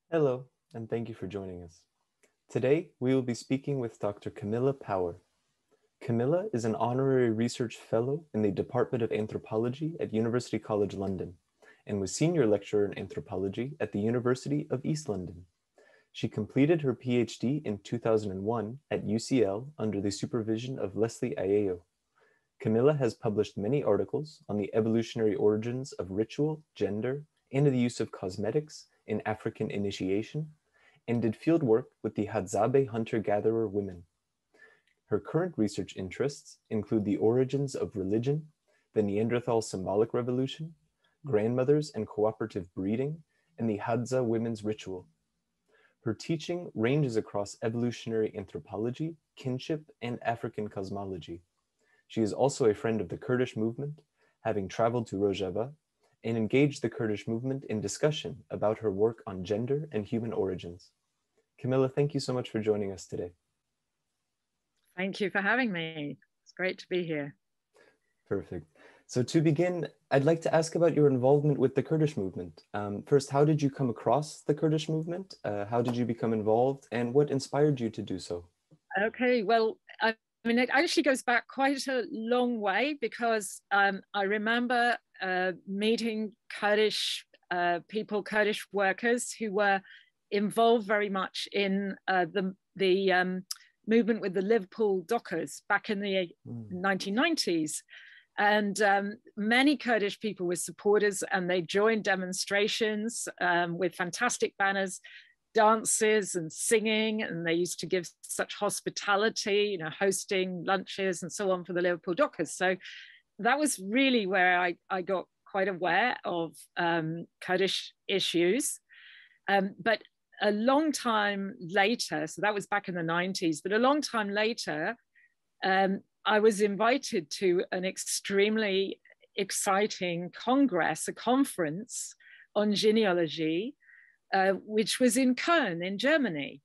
Hello, and thank you for joining us. Today, we will be speaking with Dr. Camilla Power. Camilla is an Honorary Research Fellow in the Department of Anthropology at University College London and was Senior Lecturer in Anthropology at the University of East London. She completed her Ph.D. in 2001 at UCL under the supervision of Leslie Aiello. Camilla has published many articles on the evolutionary origins of ritual, gender, and the use of cosmetics in African initiation, and did fieldwork with the Hadzabe hunter-gatherer women. Her current research interests include the origins of religion, the Neanderthal symbolic revolution, grandmothers and cooperative breeding, and the Hadza women's ritual. Her teaching ranges across evolutionary anthropology, kinship, and African cosmology. She is also a friend of the Kurdish movement, having traveled to Rojava, and engaged the Kurdish movement in discussion about her work on gender and human origins. Camilla, thank you so much for joining us today. Thank you for having me. It's great to be here. Perfect. So to begin, I'd like to ask about your involvement with the Kurdish movement. First, how did you come across the Kurdish movement? How did you become involved, and what inspired you to do so? Okay, well, I mean, it actually goes back quite a long way because I remember meeting Kurdish people, Kurdish workers who were involved very much in the movement with the Liverpool dockers back in the 1990s. And many Kurdish people were supporters, and they joined demonstrations with fantastic banners, dances and singing, and they used to give such hospitality, you know, hosting lunches and so on for the Liverpool dockers. So that was really where I got quite aware of Kurdish issues. But a long time later, so that was back in the 90s, but a long time later, I was invited to an extremely exciting congress, a conference on genealogy, which was in Köln in Germany.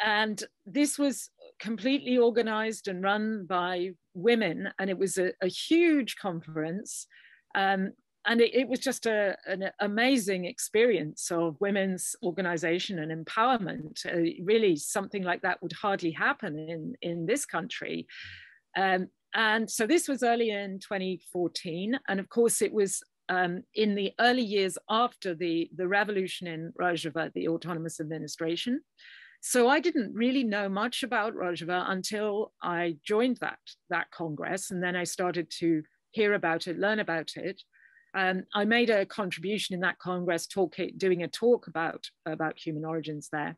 And this was completely organized and run by women, and it was a huge conference. And it was just an amazing experience of women's organization and empowerment. Really, something like that would hardly happen in this country. And so this was early in 2014. And of course, it was in the early years after the revolution in Rojava, the autonomous administration. So I didn't really know much about Rojava until I joined that Congress. And then I started to hear about it, learn about it. I made a contribution in that Congress, doing a talk about human origins there.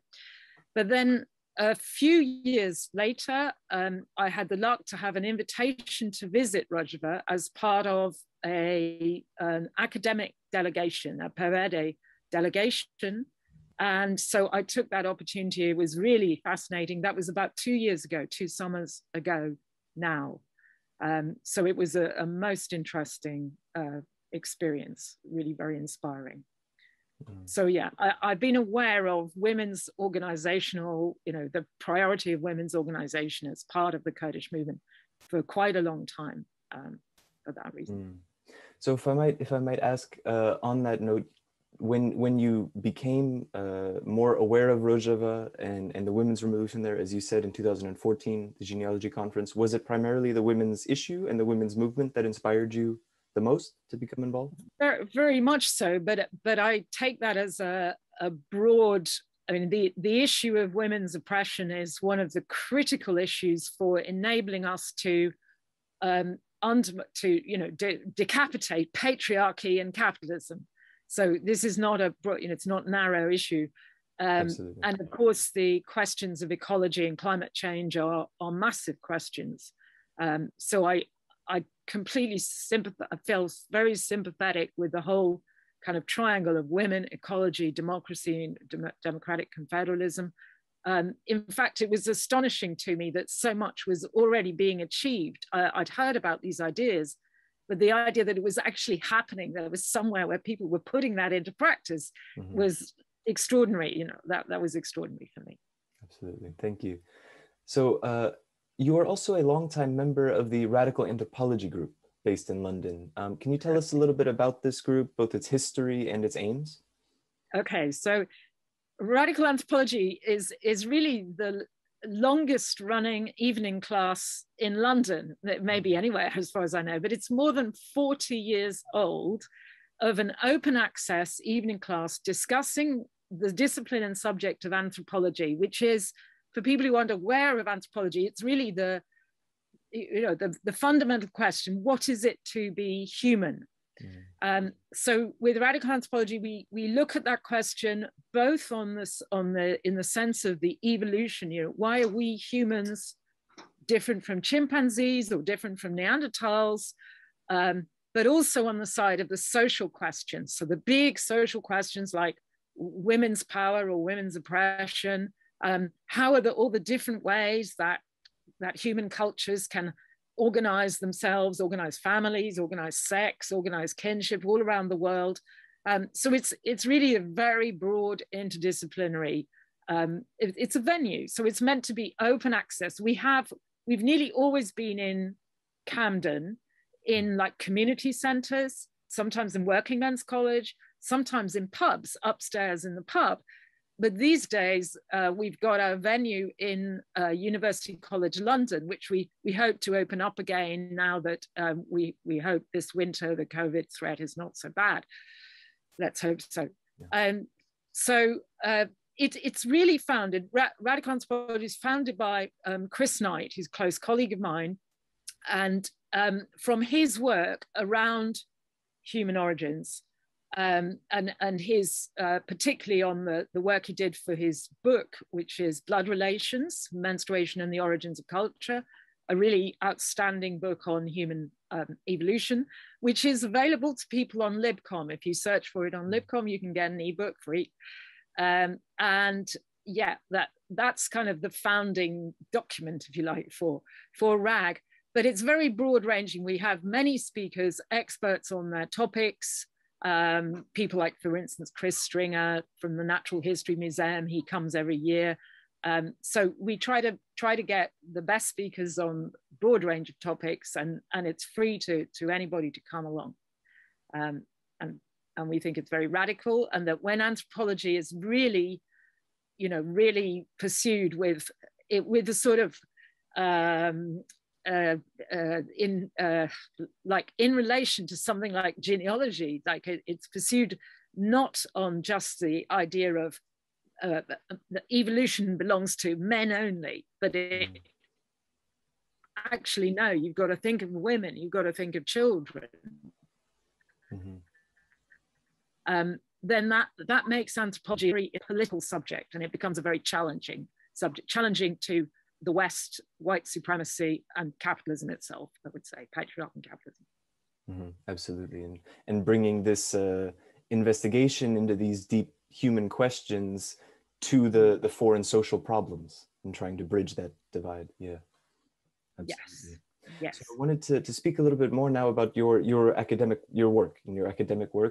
But then a few years later, I had the luck to have an invitation to visit Rojava as part of an academic delegation, a Ph.D. delegation. And so I took that opportunity. It was really fascinating. That was about 2 years ago, 2 summers ago now. So it was a most interesting experience, really very inspiring. So yeah, I've been aware of women's organizational, you know, the priority of women's organization as part of the Kurdish movement for quite a long time for that reason. So if I might ask on that note, when you became more aware of Rojava and the women's revolution there, as you said in 2014, the genealogy conference, was it primarily the women's issue and the women's movement that inspired you the most to become involved? Very, very much so, but I take that as a broad. I mean, the issue of women's oppression is one of the critical issues for enabling us to decapitate patriarchy and capitalism. So this is not it's not a narrow issue. And of course, the questions of ecology and climate change are massive questions. So I completely felt very sympathetic with the whole kind of triangle of women, ecology, democracy, and democratic confederalism. In fact, it was astonishing to me that so much was already being achieved. I'd heard about these ideas, but the idea that it was actually happening, there was somewhere where people were putting that into practice, was extraordinary. You know, that was extraordinary for me. Absolutely, thank you. So you are also a longtime member of the Radical Anthropology group based in London. Can you tell us a little bit about this group, both its history and its aims? Okay, so radical anthropology is really the longest running evening class in London, maybe anywhere as far as I know, but it's more than 40 years old, of an open access evening class discussing the discipline and subject of anthropology, which is, for people who aren't aware of anthropology, it's really the fundamental question: what is it to be human? So with radical anthropology, we look at that question both in the sense of the evolution. Why are we humans different from chimpanzees or different from Neanderthals? But also on the side of the social questions. So the big social questions like women's power or women's oppression. How are all the different ways that human cultures can organize themselves, organize families, organize sex, organize kinship all around the world. So it's really a very broad interdisciplinary, it's a venue. So it's meant to be open access. We've nearly always been in Camden, in like community centers, sometimes in working men's college, sometimes in pubs, upstairs in the pub. But these days, we've got our venue in University College London, which we hope to open up again now that we hope this winter the COVID threat is not so bad. Let's hope so. Yeah. It's really founded, Radical Anthropology is founded by Chris Knight, who's a close colleague of mine. And from his work around human origins, and his particularly on the work he did for his book, which is Blood Relations, Menstruation and the Origins of Culture, a really outstanding book on human evolution, which is available to people on LibCom. If you search for it on LibCom, you can get an ebook free. And yeah, that's kind of the founding document, if you like, for RAG. But it's very broad ranging. We have many speakers, experts on their topics, people like, for instance, Chris Stringer from the Natural History Museum. He comes every year. So we try to get the best speakers on a broad range of topics, and it's free to anybody to come along. And we think it's very radical, and that when anthropology is really, really pursued with a sort of in relation to something like genealogy, like it's pursued not on just the idea of that evolution belongs to men only, but actually no, you've got to think of women, you've got to think of children. Then that makes anthropology a very political subject, and it becomes a very challenging subject, challenging to the West, white supremacy, and capitalism itself, I would say, patriarchy and capitalism. Absolutely, and bringing this investigation into these deep human questions to the foreign social problems and trying to bridge that divide. Yeah, absolutely. Yes. So I wanted to speak a little bit more now about your work,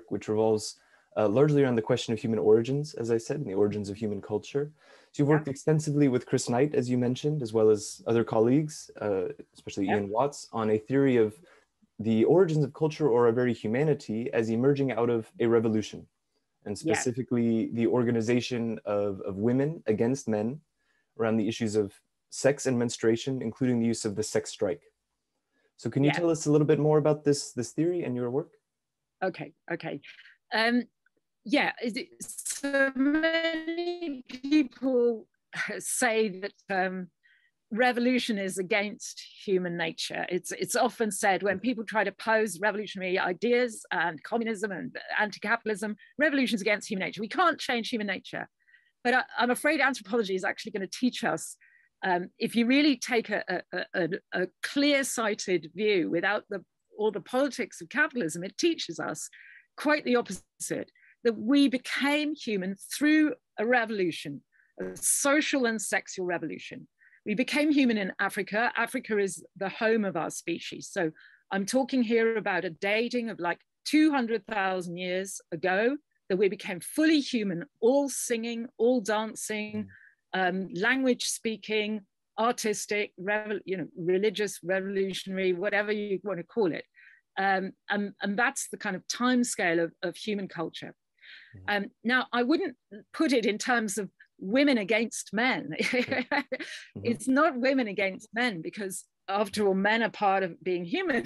which revolves largely around the question of human origins, as I said, and the origins of human culture. So you've worked extensively with Chris Knight, as you mentioned, as well as other colleagues, especially Ian Watts, on a theory of the origins of culture or a very humanity as emerging out of a revolution, and specifically the organization of women against men around the issues of sex and menstruation, including the use of the sex strike. So can you tell us a little bit more about this theory and your work? Okay. So many people say that revolution is against human nature. It's often said when people try to pose revolutionary ideas and communism and anti-capitalism, revolution is against human nature. We can't change human nature. But I'm afraid anthropology is actually going to teach us, if you really take a clear-sighted view without all the politics of capitalism, it teaches us quite the opposite, that we became human through a revolution, a social and sexual revolution. We became human in Africa. Africa is the home of our species. So I'm talking here about a dating of like 200,000 years ago, that we became fully human, all singing, all dancing, language speaking, artistic, religious, revolutionary, whatever you want to call it. And that's the kind of time scale of human culture. Now, I wouldn't put it in terms of women against men. It's not women against men, because after all, men are part of being human.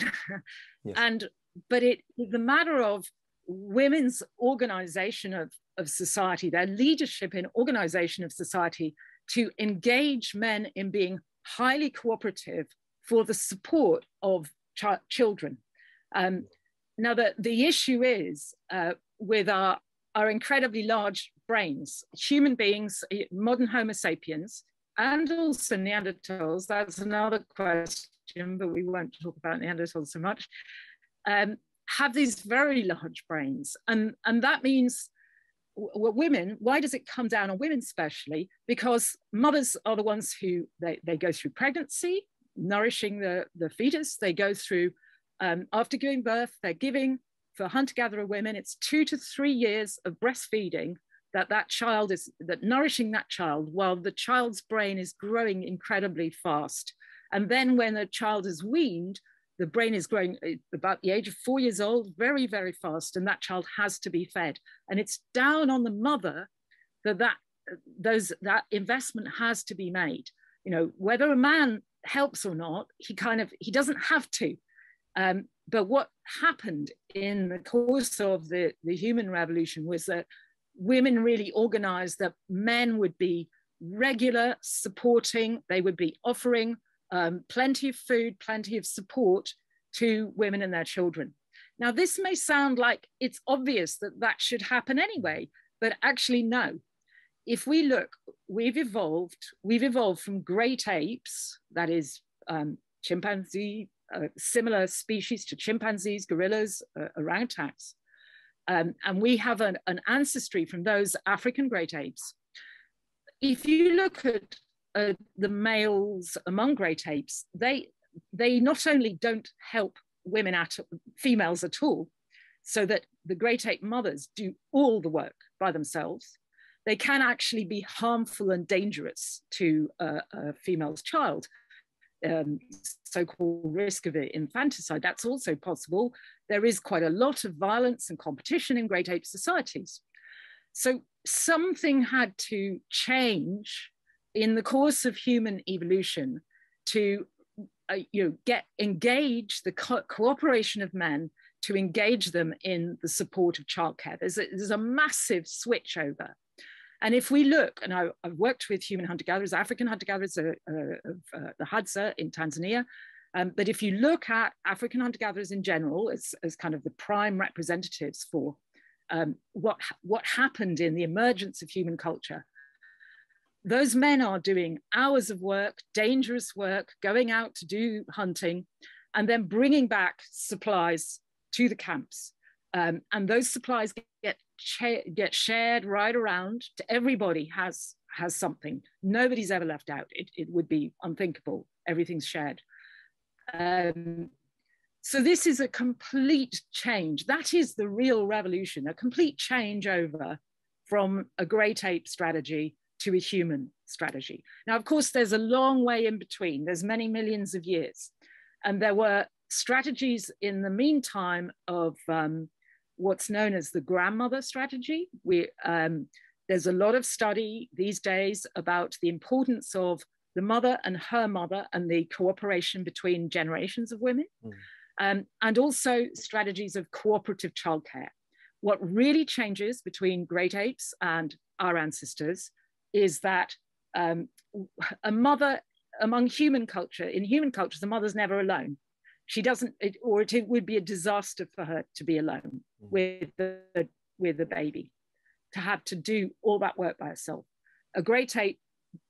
Yes. But it is a matter of women's organization of society, their leadership in organization of society, to engage men in being highly cooperative for the support of children. Now, the issue is with our incredibly large brains, human beings, modern Homo sapiens, and also Neanderthals, that's another question, but we won't talk about Neanderthals so much, have these very large brains. And that means women, why does it come down on women especially? Because mothers are the ones who, they go through pregnancy, nourishing the fetus, they go through, after giving birth, they're giving, for hunter-gatherer women, it's 2 to 3 years of breastfeeding that child is, nourishing that child while the child's brain is growing incredibly fast. And then when a child is weaned, the brain is growing about the age of 4 years old, very, very fast, and that child has to be fed. And it's down on the mother that investment has to be made. You know, whether a man helps or not, he doesn't have to. But what happened in the course of the human revolution was that women really organized that men would be regular, supporting, they would be offering plenty of food, plenty of support to women and their children. Now, this may sound like it's obvious that should happen anyway, but actually no. If we look, we've evolved from great apes, that is chimpanzee, similar species to chimpanzees, gorillas, orangutans. And we have an ancestry from those African great apes. If you look at the males among great apes, they not only don't help females at all, so that the great ape mothers do all the work by themselves, they can actually be harmful and dangerous to a female's child. So-called risk of infanticide, that's also possible. There is quite a lot of violence and competition in great ape societies. So something had to change in the course of human evolution to engage the cooperation of men, to engage them in the support of childcare. There's a massive switch over. And if we look, and I've worked with human hunter-gatherers, African hunter-gatherers of the Hadza in Tanzania, but if you look at African hunter-gatherers in general as kind of the prime representatives for what happened in the emergence of human culture, those men are doing hours of work, dangerous work, going out to do hunting, and then bringing back supplies to the camps. And those supplies get shared right around. Everybody has something. Nobody's ever left out. It would be unthinkable. Everything's shared. So this is a complete change. That is the real revolution, a complete change over from a great ape strategy to a human strategy. Now, of course, there's a long way in between. There's many millions of years. And there were strategies in the meantime of what's known as the grandmother strategy. There's a lot of study these days about the importance of the mother and her mother and the cooperation between generations of women, and also strategies of cooperative childcare. What really changes between great apes and our ancestors is that a mother among human culture, in human cultures, the mother's never alone. She doesn't, it would be a disaster for her to be alone with the baby, to have to do all that work by herself. A great ape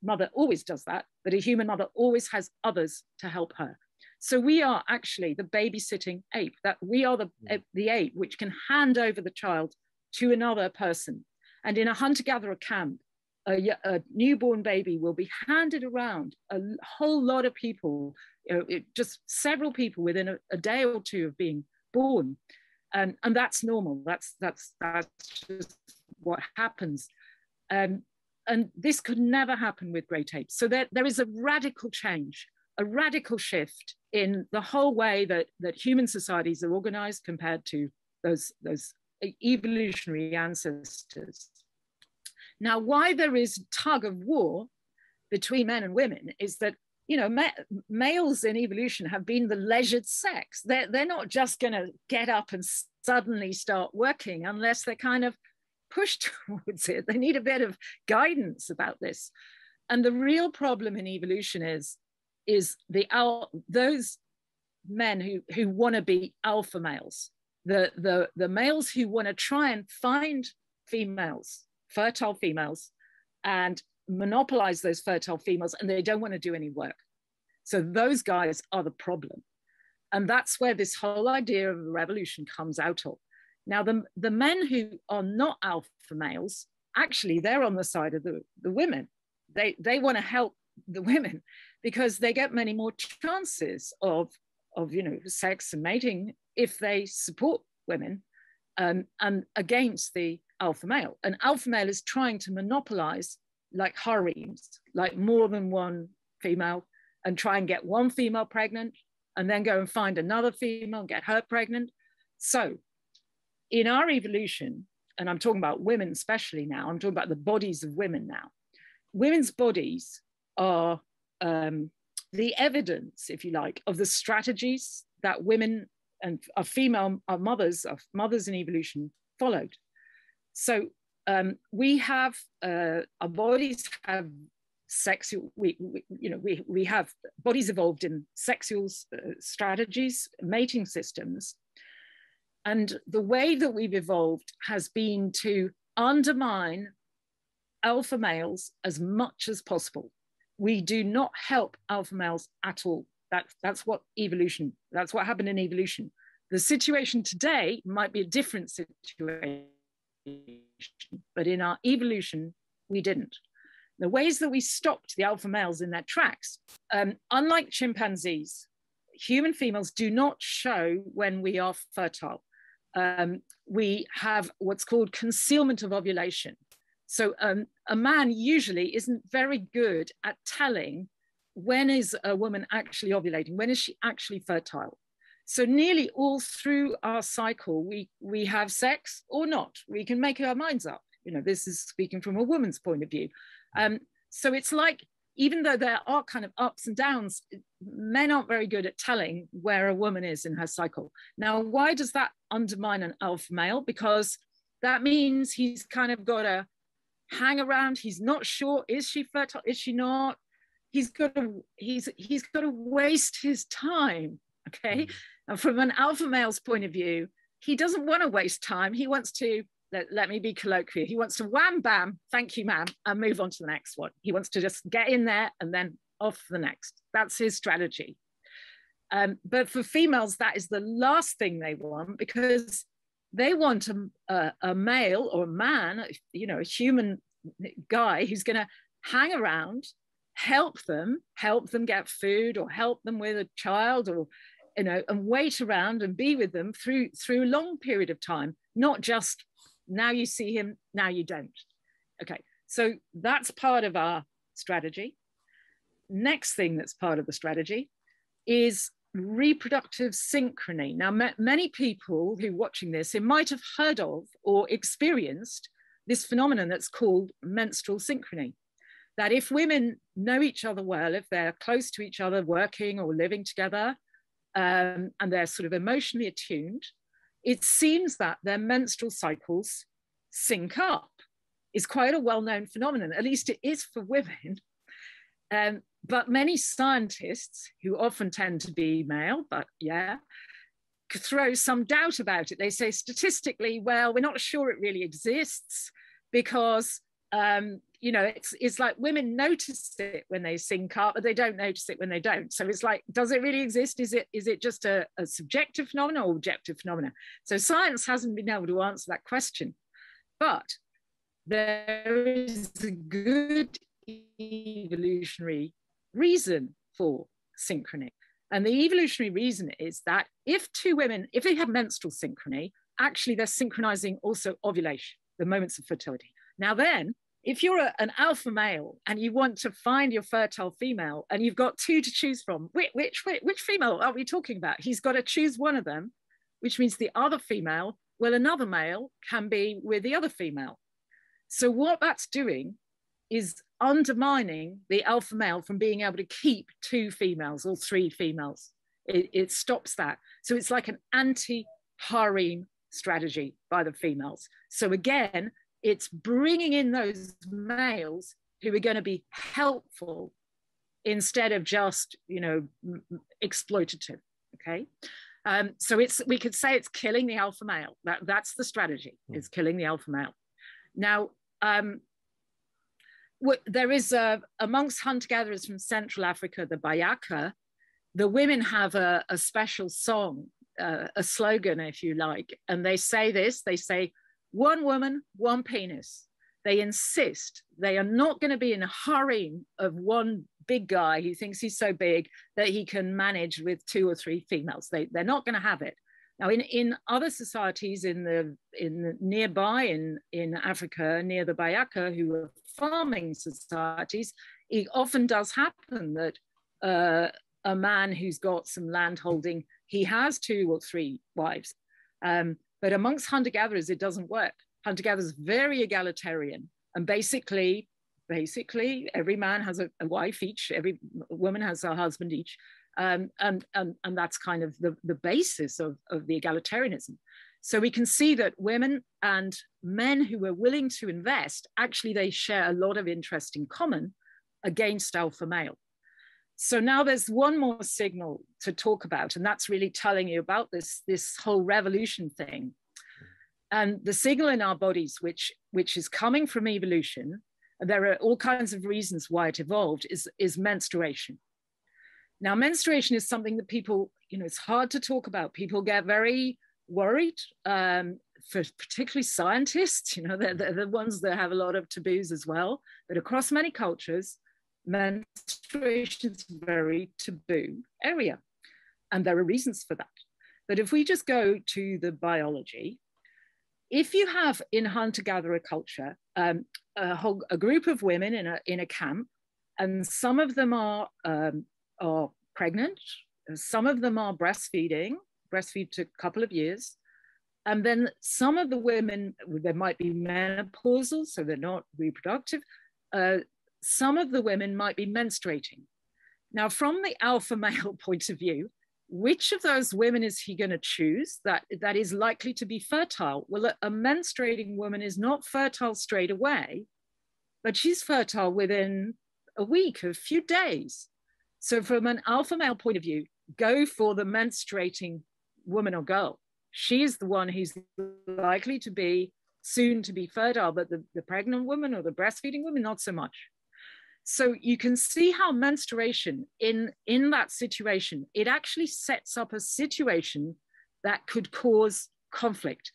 mother always does that, but a human mother always has others to help her. So we are actually the babysitting ape, that we are the ape which can hand over the child to another person. And in a hunter-gatherer camp, a newborn baby will be handed around a whole lot of people, just several people within a day or two of being born. And that's normal. That's just what happens. And this could never happen with great apes. So there is a radical change, a radical shift in the whole way that human societies are organized compared to those evolutionary ancestors. Now, why there is tug of war between men and women is that, you know, males in evolution have been the leisured sex. They're not just going to get up and suddenly start working unless they're kind of pushed towards it. They need a bit of guidance about this. And the real problem in evolution is those men who want to be alpha males, the males who want to try and find females, fertile females, and monopolize those fertile females, and they don't want to do any work. So those guys are the problem. And that's where this whole idea of a revolution comes out of. Now, the men who are not alpha males, actually, they're on the side of the women. They want to help the women because they get many more chances of you know, sex and mating if they support women and against the alpha male. An alpha male is trying to monopolize like harems, like more than one female, and try and get one female pregnant and then go and find another female and get her pregnant. So in our evolution, and I'm talking about women especially now, I'm talking about the bodies of women now. Women's bodies are the evidence, if you like, of the strategies that women and our mothers in evolution followed. So we have, our bodies have sexual, we have bodies evolved in sexual strategies, mating systems. And the way that we've evolved has been to undermine alpha males as much as possible. We do not help alpha males at all. That's what happened in evolution. The situation today might be a different situation, but in our evolution, we didn't. The ways that we stopped the alpha males in their tracks, unlike chimpanzees, human females do not show when we are fertile. We have what's called concealment of ovulation. So a man usually isn't very good at telling when is a woman actually ovulating, when is she actually fertile. So nearly all through our cycle, we have sex or not. We can make our minds up. You know, this is speaking from a woman's point of view. So it's like, even though there are kind of ups and downs, men aren't very good at telling where a woman is in her cycle. Now, why does that undermine an alpha male? Because that means he's kind of got to hang around. He's not sure, is she fertile, is she not? He's got to waste his time, okay? And from an alpha male's point of view, he doesn't want to waste time. He wants to, let me be colloquial, he wants to wham, bam, thank you, ma'am, and move on to the next one. He wants to just get in there and then off to the next. That's his strategy. But for females, that is the last thing they want, because they want a male or a man, you know, a human guy who's going to hang around, help them get food, or help them with a child, or, you know, and wait around and be with them through a long period of time, not just now you see him, now you don't. Okay, so that's part of our strategy. Next thing that's part of the strategy is reproductive synchrony. Now, many people who are watching this, they might have heard of or experienced this phenomenon that's called menstrual synchrony. That if women know each other well, if they're close to each other, working or living together, and they're sort of emotionally attuned, it seems that their menstrual cycles sync up. It's quite a well-known phenomenon, at least it is for women. But many scientists, who often tend to be male, but yeah, throw some doubt about it. They say statistically, well, we're not sure it really exists, because you know, it's like women notice it when they sync up, but they don't notice it when they don't. So it's like, does it really exist? Is it just a subjective phenomenon or objective phenomenon? So science hasn't been able to answer that question. But there is a good evolutionary reason for synchrony. And the evolutionary reason is that if two women, if they have menstrual synchrony, actually they're synchronizing also ovulation, the moments of fertility. Now then, if you're an alpha male and you want to find your fertile female and you've got two to choose from, which female are we talking about? He's got to choose one of them, which means the other female well, another male can be with the other female. So what that's doing is undermining the alpha male from being able to keep 2 females or 3 females. It stops that. So it's like an anti-harem strategy by the females. So again, it's bringing in those males who are going to be helpful instead of just, you know, exploitative. Okay. So we could say it's killing the alpha male. That's the strategy, is killing the alpha male. Now, there is amongst hunter-gatherers from Central Africa, the Bayaka, the women have a special song, a slogan, if you like, and they say this, they say, 1 woman, 1 penis. They insist they are not going to be in a harem of 1 big guy who thinks he's so big that he can manage with 2 or 3 females. They're not going to have it. Now, in other societies in nearby in Africa, near the Bayaka, who are farming societies, it often does happen that a man who's got some land holding, he has 2 or 3 wives. But amongst hunter-gatherers, it doesn't work. Hunter-gatherers are very egalitarian, and basically every man has a wife each, every woman has a husband each. And that's kind of the basis of the egalitarianism. So we can see that women and men who are willing to invest, actually they share a lot of interest in common against alpha male. So now there's one more signal to talk about, and that's really telling you about this whole revolution thing. And the signal in our bodies, which is coming from evolution, and there are all kinds of reasons why it evolved, is menstruation. Now, menstruation is something that people, you know, it's hard to talk about. People get very worried, for particularly scientists, you know, they're the ones that have a lot of taboos as well. But across many cultures, menstruation is a very taboo area. And there are reasons for that. But if we just go to the biology, if you have in hunter-gatherer culture, a group of women in a camp, and some of them are pregnant, some of them are breastfeed to a couple of years, and then some of the women, there might be menopausal, so they're not reproductive. Some of the women might be menstruating. Now, from the alpha male point of view, which of those women is he going to choose that is likely to be fertile? Well, a menstruating woman is not fertile straight away, but she's fertile within a week, a few days. So from an alpha male point of view, go for the menstruating woman or girl. She is the one who's likely to be soon to be fertile, but the pregnant woman or the breastfeeding woman, not so much. So you can see how menstruation in that situation, it actually sets up a situation that could cause conflict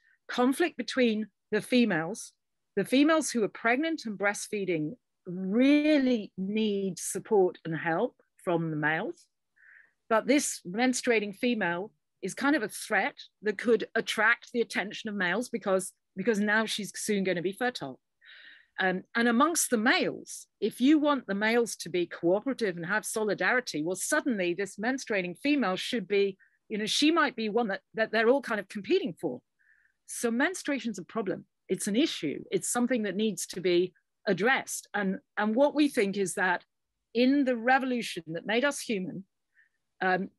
between the females who are pregnant and breastfeeding really need support and help from the males. But this menstruating female is kind of a threat that could attract the attention of males because now she's soon going to be fertile. And amongst the males, if you want the males to be cooperative and have solidarity, well, suddenly this menstruating female should be, you know, she might be one that they're all kind of competing for. So menstruation's a problem. It's an issue. It's something that needs to be addressed. And what we think is that in the revolution that made us human,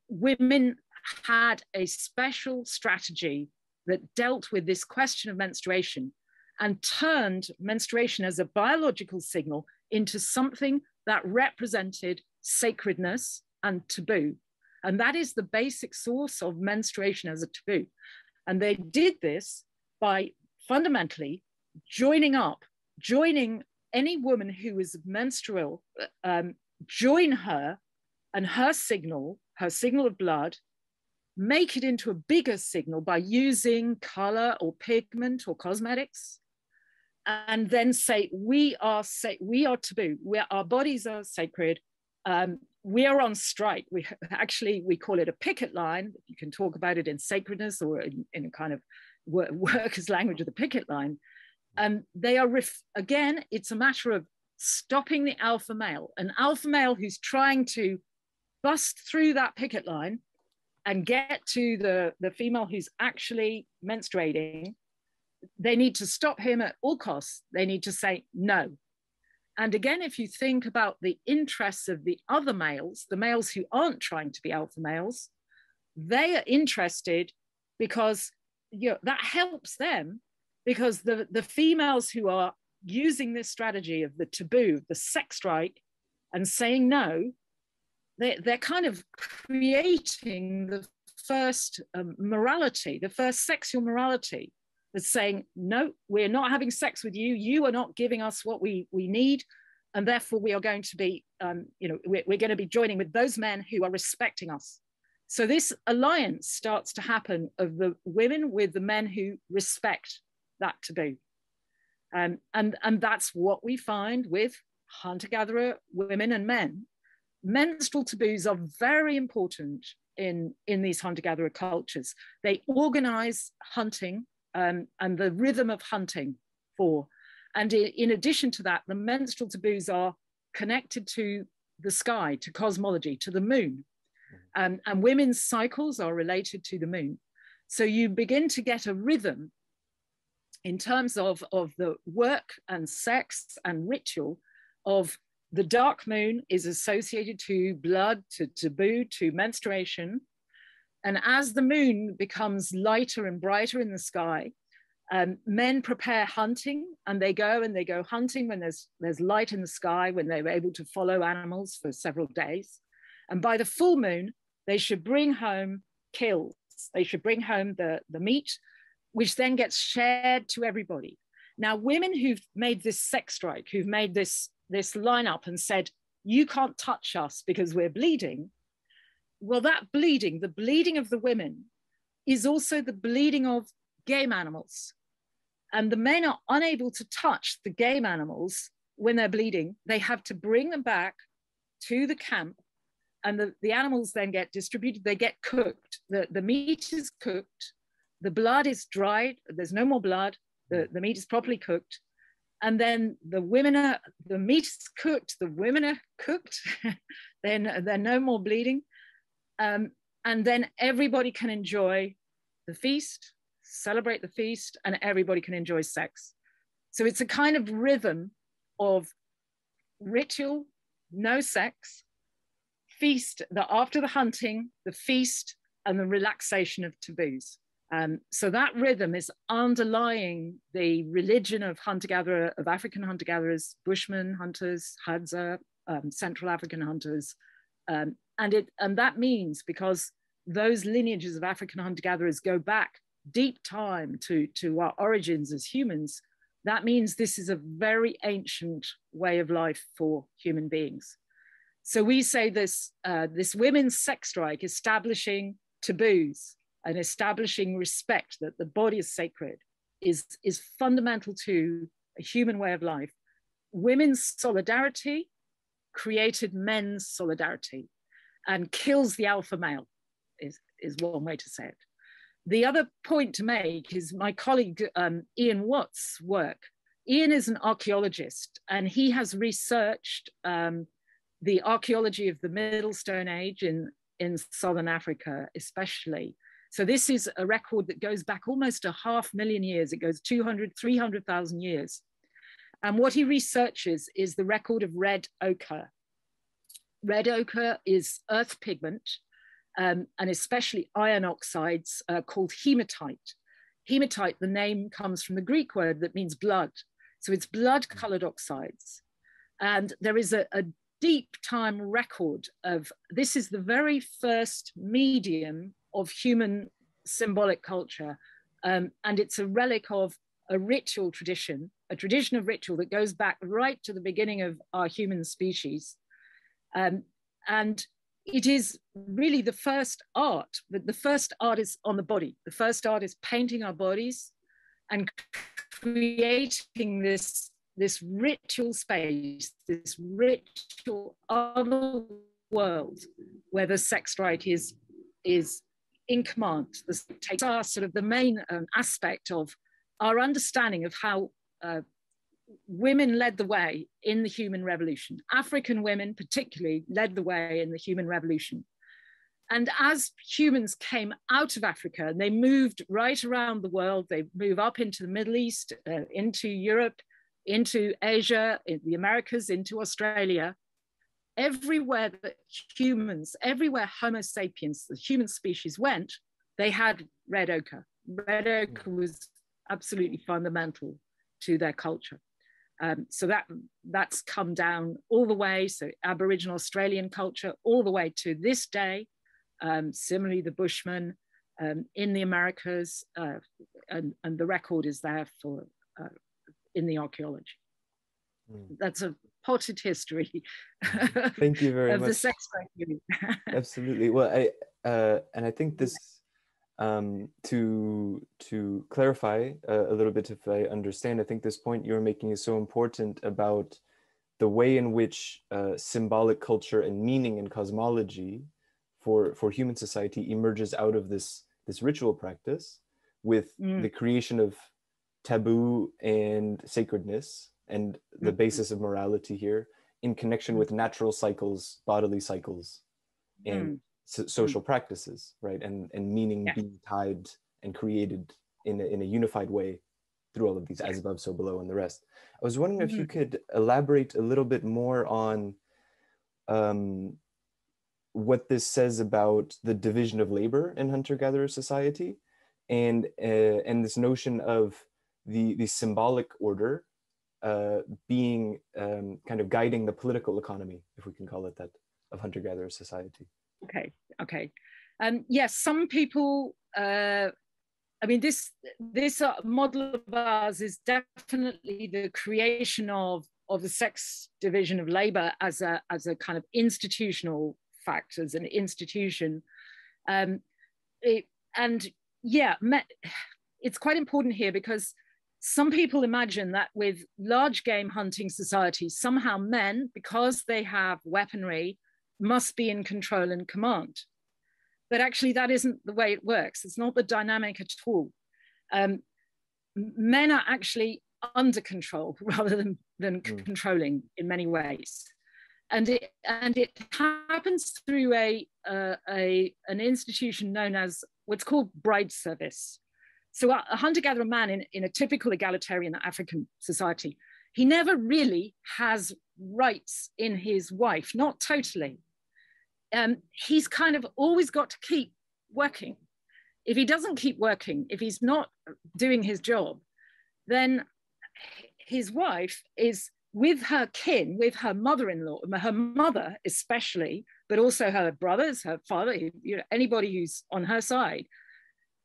women had a special strategy that dealt with this question of menstruation and turned menstruation as a biological signal into something that represented sacredness and taboo. And that is the basic source of menstruation as a taboo. And they did this by fundamentally joining any woman who is menstrual, join her and her signal of blood, make it into a bigger signal by using color or pigment or cosmetics, and then say, we are taboo, our bodies are sacred, we are on strike. We call it a picket line. You can talk about it in sacredness or in a kind of workers' language of the picket line. And they are, again, it's a matter of stopping the alpha male. An alpha male who's trying to bust through that picket line and get to the female who's actually menstruating, they need to stop him at all costs. They need to say no. And again, if you think about the interests of the other males, the males who aren't trying to be alpha males, they are interested because that helps them, because the females who are using this strategy of the taboo, the sex strike, and saying no, they're kind of creating the first morality, the first sexual morality, that's saying, no, we're not having sex with you. You are not giving us what we need. And therefore we are going to be, we're going to be joining with those men who are respecting us. So this alliance starts to happen of the women with the men who respect that taboo. And that's what we find with hunter-gatherer women and men. Menstrual taboos are very important in these hunter-gatherer cultures. They organize hunting and the rhythm of hunting for. And in addition to that, the menstrual taboos are connected to the sky, to cosmology, to the moon. And women's cycles are related to the moon. So you begin to get a rhythm in terms of the work and sex and ritual of the dark moon is associated to blood, to taboo, to menstruation. And as the moon becomes lighter and brighter in the sky, men prepare hunting, and they go hunting when there's light in the sky, when they're able to follow animals for several days. And by the full moon, they should bring home kills. They should bring home the meat, which then gets shared to everybody. Now, women who've made this sex strike, who've made this lineup and said, you can't touch us because we're bleeding. Well, that bleeding, the bleeding of the women, is also the bleeding of game animals. And the men are unable to touch the game animals when they're bleeding. They have to bring them back to the camp, and the animals then get distributed. They get cooked. The meat is cooked. The blood is dried. There's no more blood. The meat is properly cooked. And then the meat is cooked. The women are cooked. Then there's no more bleeding. And then everybody can enjoy the feast, celebrate the feast, and everybody can enjoy sex. So it's a kind of rhythm of ritual, no sex, feast, after the hunting, the feast, and the relaxation of taboos. So that rhythm is underlying the religion of hunter-gatherer, of African hunter-gatherers, Bushmen hunters, Hadza, Central African hunters. And that means, because those lineages of African hunter-gatherers go back deep time to our origins as humans, that means this is a very ancient way of life for human beings. So we say this women's sex strike, establishing taboos and establishing respect, that the body is sacred, is fundamental to a human way of life. Women's solidarity created men's solidarity and kills the alpha male, is one way to say it. The other point to make is my colleague Ian Watt's work. Ian is an archaeologist, and he has researched the archaeology of the Middle Stone Age in Southern Africa, especially. So this is a record that goes back almost 500,000 years. It goes 200, 300,000 years. And what he researches is the record of red ochre. Red ochre is earth pigment, and especially iron oxides called hematite. Hematite, the name comes from the Greek word that means blood. So it's blood-colored oxides. And there is a deep time record of, this is the very first medium of human symbolic culture. And it's a relic of a ritual tradition, a tradition of ritual that goes back right to the beginning of our human species. And it is really the first art, but the first art is on the body. The first art is painting our bodies and creating this ritual space, this ritual other world where the sex strike is in command. This takes our sort of the main aspect of our understanding of how women led the way in the human revolution. African women particularly led the way in the human revolution. And as humans came out of Africa and they moved right around the world, they move up into the Middle East, into Europe, into Asia, in the Americas, into Australia, everywhere that humans, everywhere Homo sapiens, the human species went, they had red ochre. Red ochre was absolutely fundamental to their culture. So that's come down all the way, so Aboriginal Australian culture, all the way to this day. Similarly, the Bushmen in the Americas, and the record is there for in the archaeology. That's a potted history. Thank you very of much. The sex criteria. Absolutely. Well, and I think this, to clarify a little bit, if I understand, I think this point you're making is so important about the way in which symbolic culture and meaning and cosmology for human society emerges out of this ritual practice with the creation of taboo and sacredness and the basis of morality here in connection with natural cycles, bodily cycles, and social practices, right? And meaning being tied and created in a unified way through all of these, as above, so below, and the rest. I was wondering if you could elaborate a little bit more on what this says about the division of labor in hunter-gatherer society, and this notion of the symbolic order being kind of guiding the political economy, if we can call it that, of hunter-gatherer society. Okay. Yes, some people, I mean, this model of ours is definitely the creation of the sex division of labor as a kind of institutional fact, as an institution. It's quite important here because some people imagine that with large game hunting societies, somehow men, because they have weaponry, must be in control and command. But actually that isn't the way it works. It's not the dynamic at all. Men are actually under control rather than controlling in many ways. And it happens through an institution known as what's called bride service. So a hunter-gatherer man in a typical egalitarian African society, he never really has rights in his wife, not totally. He's kind of always got to keep working. If he doesn't keep working, if he's not doing his job, then his wife is with her kin, with her mother-in-law, her mother especially, but also her brothers, her father, anybody who's on her side,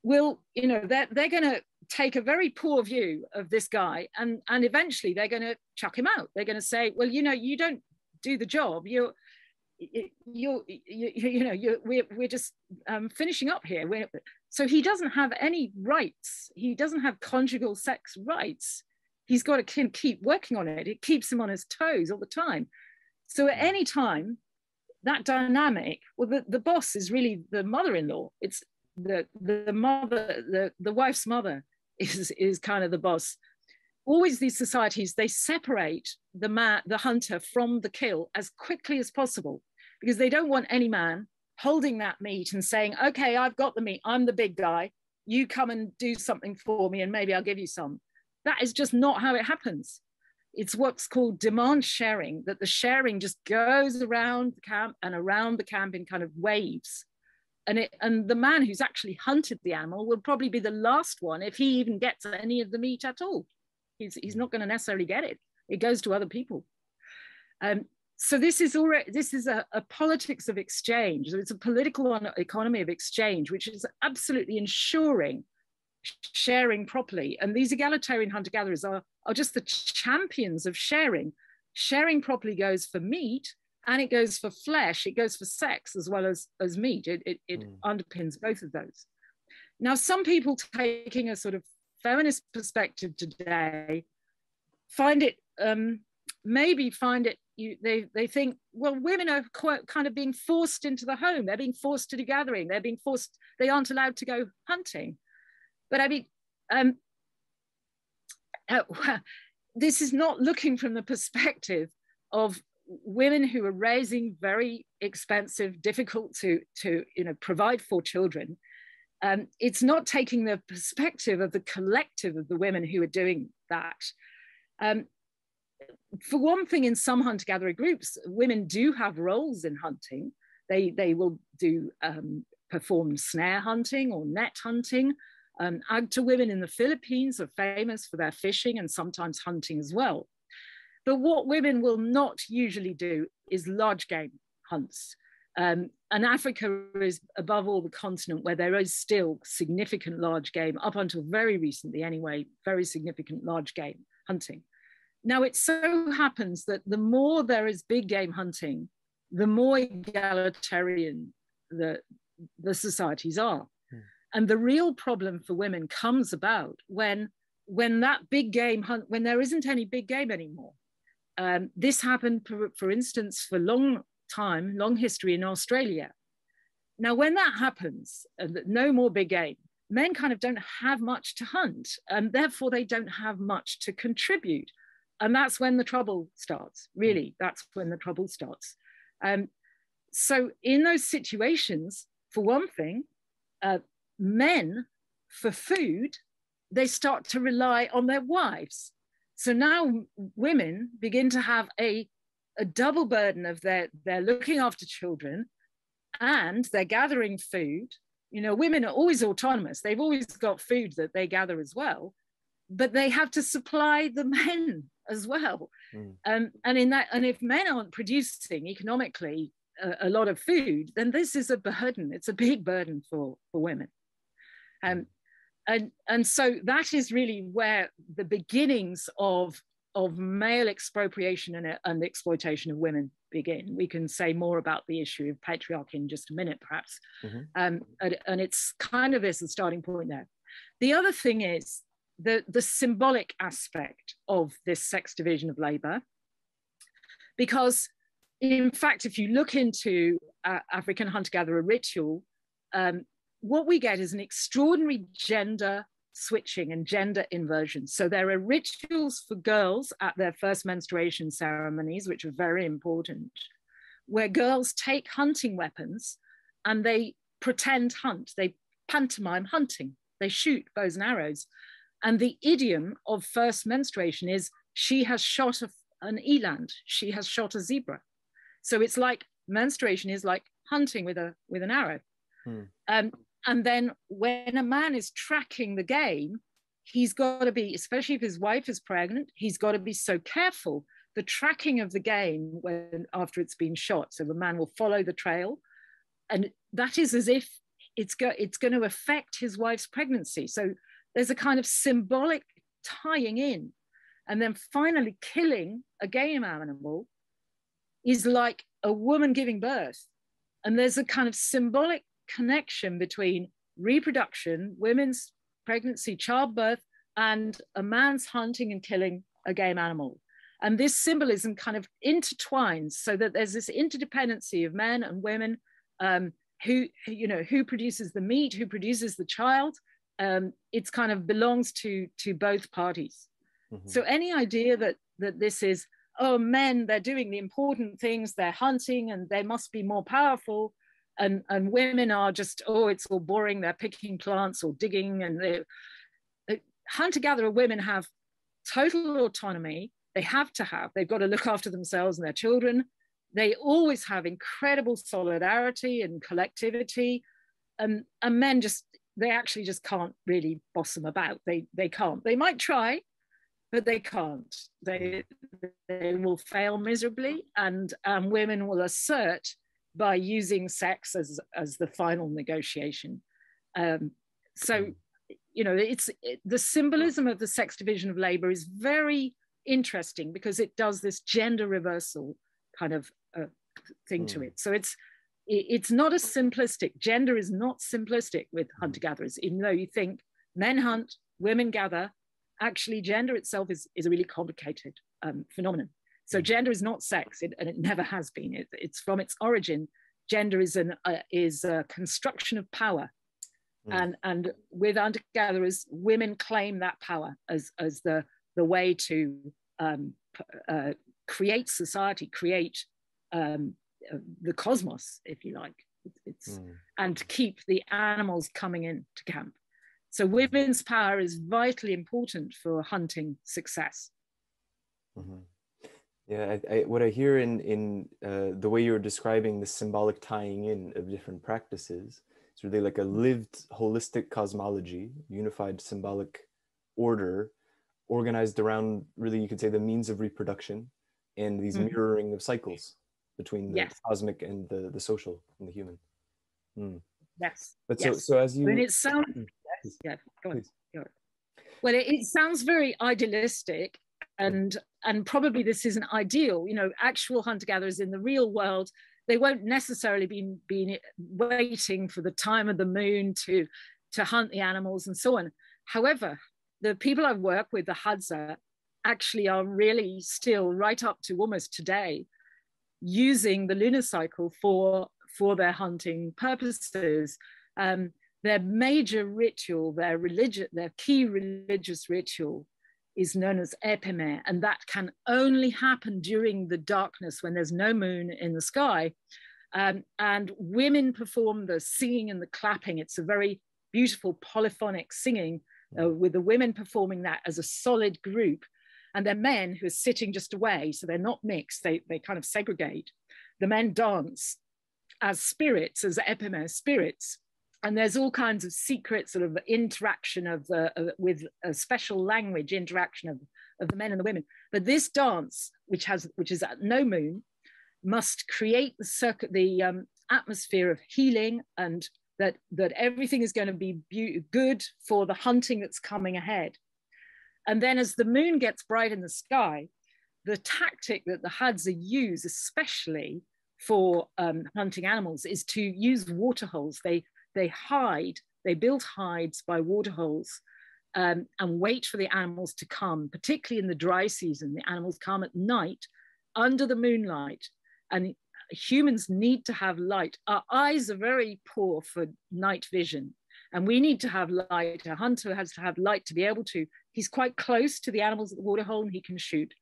will, they're going to take a very poor view of this guy, and eventually they're going to chuck him out. They're going to say, well, you don't do the job. We're just finishing up here. So he doesn't have any rights. He doesn't have conjugal sex rights. He's got to keep working on it. It keeps him on his toes all the time. So at any time, that dynamic, well, the boss is really the mother-in-law. It's the mother, the wife's mother is kind of the boss. Always these societies, they separate the hunter from the kill as quickly as possible, because they don't want any man holding that meat and saying, okay, I've got the meat, I'm the big guy, you come and do something for me and maybe I'll give you some. That is just not how it happens. It's what's called demand sharing, that the sharing just goes around the camp and around the camp in kind of waves. And the man who's actually hunted the animal will probably be the last one if he even gets any of the meat at all. He's not going to necessarily get it. It goes to other people. So this is a politics of exchange. It's a political economy of exchange, which is absolutely ensuring sharing properly. And these egalitarian hunter-gatherers are just the champions of sharing. Sharing properly goes for meat, and it goes for flesh, it goes for sex as well as meat. It underpins both of those. Now, some people taking a sort of feminist perspective today find it, they think, well, women are kind of being forced into the home. They're being forced to do gathering. They aren't allowed to go hunting. But I mean, this is not looking from the perspective of women who are raising very expensive, difficult to provide for children, it's not taking the perspective of the collective of the women who are doing that. For one thing, in some hunter-gatherer groups, women do have roles in hunting. They will do perform snare hunting or net hunting. Agta women in the Philippines are famous for their fishing and sometimes hunting as well. But what women will not usually do is large game hunts. And Africa is, above all, the continent where there is still significant large game, up until very recently anyway, very significant large game hunting. Now, it so happens that the more there is big game hunting, the more egalitarian the societies are. And the real problem for women comes about when that big game hunt, when there isn't any big game anymore. This happened, for instance, for long history in Australia. Now, when that happens, no more big game, men kind of don't have much to hunt, and therefore they don't have much to contribute. And that's when the trouble starts, really, that's when the trouble starts. So in those situations, for one thing, men, for food, they start to rely on their wives. So now women begin to have a double burden of they're looking after children and they're gathering food. You know, women are always autonomous. They've always got food that they gather as well, but they have to supply the men as well. And if men aren't producing economically a lot of food, then this is a burden. It's a big burden for women. And so that is really where the beginnings of male expropriation and exploitation of women begin. We can say more about the issue of patriarchy in just a minute, perhaps. And it's kind of is the starting point there. The other thing is the symbolic aspect of this sex division of labor, because in fact, if you look into African hunter-gatherer ritual, what we get is an extraordinary gender switching and gender inversion. So there are rituals for girls at their first menstruation ceremonies, which are very important, where girls take hunting weapons and they pretend hunt, they pantomime hunting, they shoot bows and arrows. And the idiom of first menstruation is, she has shot an eland, she has shot a zebra. So it's like menstruation is like hunting with an arrow. And then when a man is tracking the game, he's got to be, especially if his wife is pregnant, he's got to be so careful. The tracking of the game after it's been shot, so the man will follow the trail, and that is as if it's going to affect his wife's pregnancy. So there's a kind of symbolic tying in, and then finally killing a game animal is like a woman giving birth, and there's a kind of symbolic connection between reproduction, women's pregnancy, childbirth, and a man's hunting and killing a game animal. And this symbolism kind of intertwines so that there's this interdependency of men and women, who produces the meat, who produces the child. It's kind of belongs to both parties. So any idea that this is, oh, men, they're doing the important things, they're hunting and they must be more powerful, and women are just, oh, it's all boring, they're picking plants or digging. And hunter-gatherer women have total autonomy. They've got to look after themselves and their children. They always have incredible solidarity and collectivity. And men they actually just can't really boss them about. They can't. They might try, but they can't. They will fail miserably, and women will assert by using sex as the final negotiation. So, the symbolism of the sex division of labor is very interesting because it does this gender reversal kind of thing to it. So it's not a simplistic, gender is not simplistic with hunter-gatherers, even though you think men hunt, women gather. Actually, gender itself is a really complicated phenomenon. So gender is not sex, and it never has been. It's from its origin. Gender is a construction of power, and with hunter-gatherers, women claim that power as the way to create society, create the cosmos, if you like, and keep the animals coming in to camp. So women's power is vitally important for hunting success. Yeah, what I hear in the way you're describing the symbolic tying in of different practices, it's really like a lived holistic cosmology, unified symbolic order, organized around, really, you could say, the means of reproduction and these mirroring of cycles between the cosmic and the social and the human. Yes. But so as you... I mean, it sounds... Go on. Well, it sounds very idealistic, and probably this isn't ideal. You know, actual hunter-gatherers in the real world, they won't necessarily be waiting for the time of the moon to hunt the animals and so on. However, the people I work with, the Hadza, actually are really still, right up to almost today, using the lunar cycle for their hunting purposes. Their major ritual, their key religious ritual, is known as epime, and that can only happen during the darkness when there's no moon in the sky. And women perform the singing and the clapping. It's a very beautiful polyphonic singing, with the women performing that as a solid group. And they're men who are sitting just away, so they're not mixed, they kind of segregate. The men dance as spirits, as epime spirits. And there's all kinds of secret sort of interaction with a special language interaction of the men and the women. But this dance, which is at no moon, must create the atmosphere of healing, and that everything is going to be good for the hunting that's coming ahead. And then as the moon gets bright in the sky, the tactic that the Hadza use, especially for hunting animals, is to use water holes. They hide, they build hides by water holes, and wait for the animals to come, particularly in the dry season. The animals come at night under the moonlight, and humans need to have light. Our eyes are very poor for night vision, and we need to have light. A hunter has to have light to be able to, he's quite close to the animals at the water hole and he can shoot.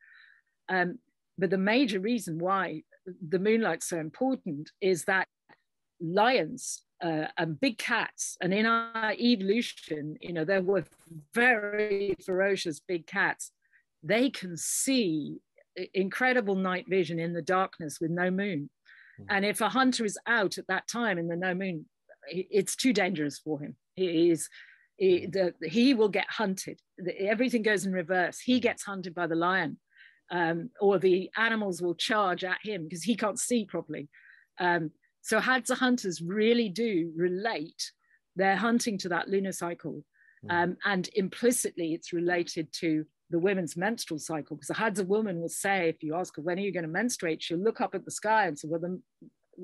But the major reason why the moonlight's so important is that lions and big cats, and in our evolution, you know, there were very ferocious big cats. They can see incredible night vision in the darkness with no moon. And if a hunter is out at that time in the no moon, it's too dangerous for him. He will get hunted. Everything goes in reverse. He gets hunted by the lion, or the animals will charge at him because he can't see properly. So Hadza hunters really do relate their hunting to that lunar cycle. And implicitly it's related to the women's menstrual cycle, because a Hadza woman will say, if you ask her, when are you going to menstruate? She'll look up at the sky and say, well,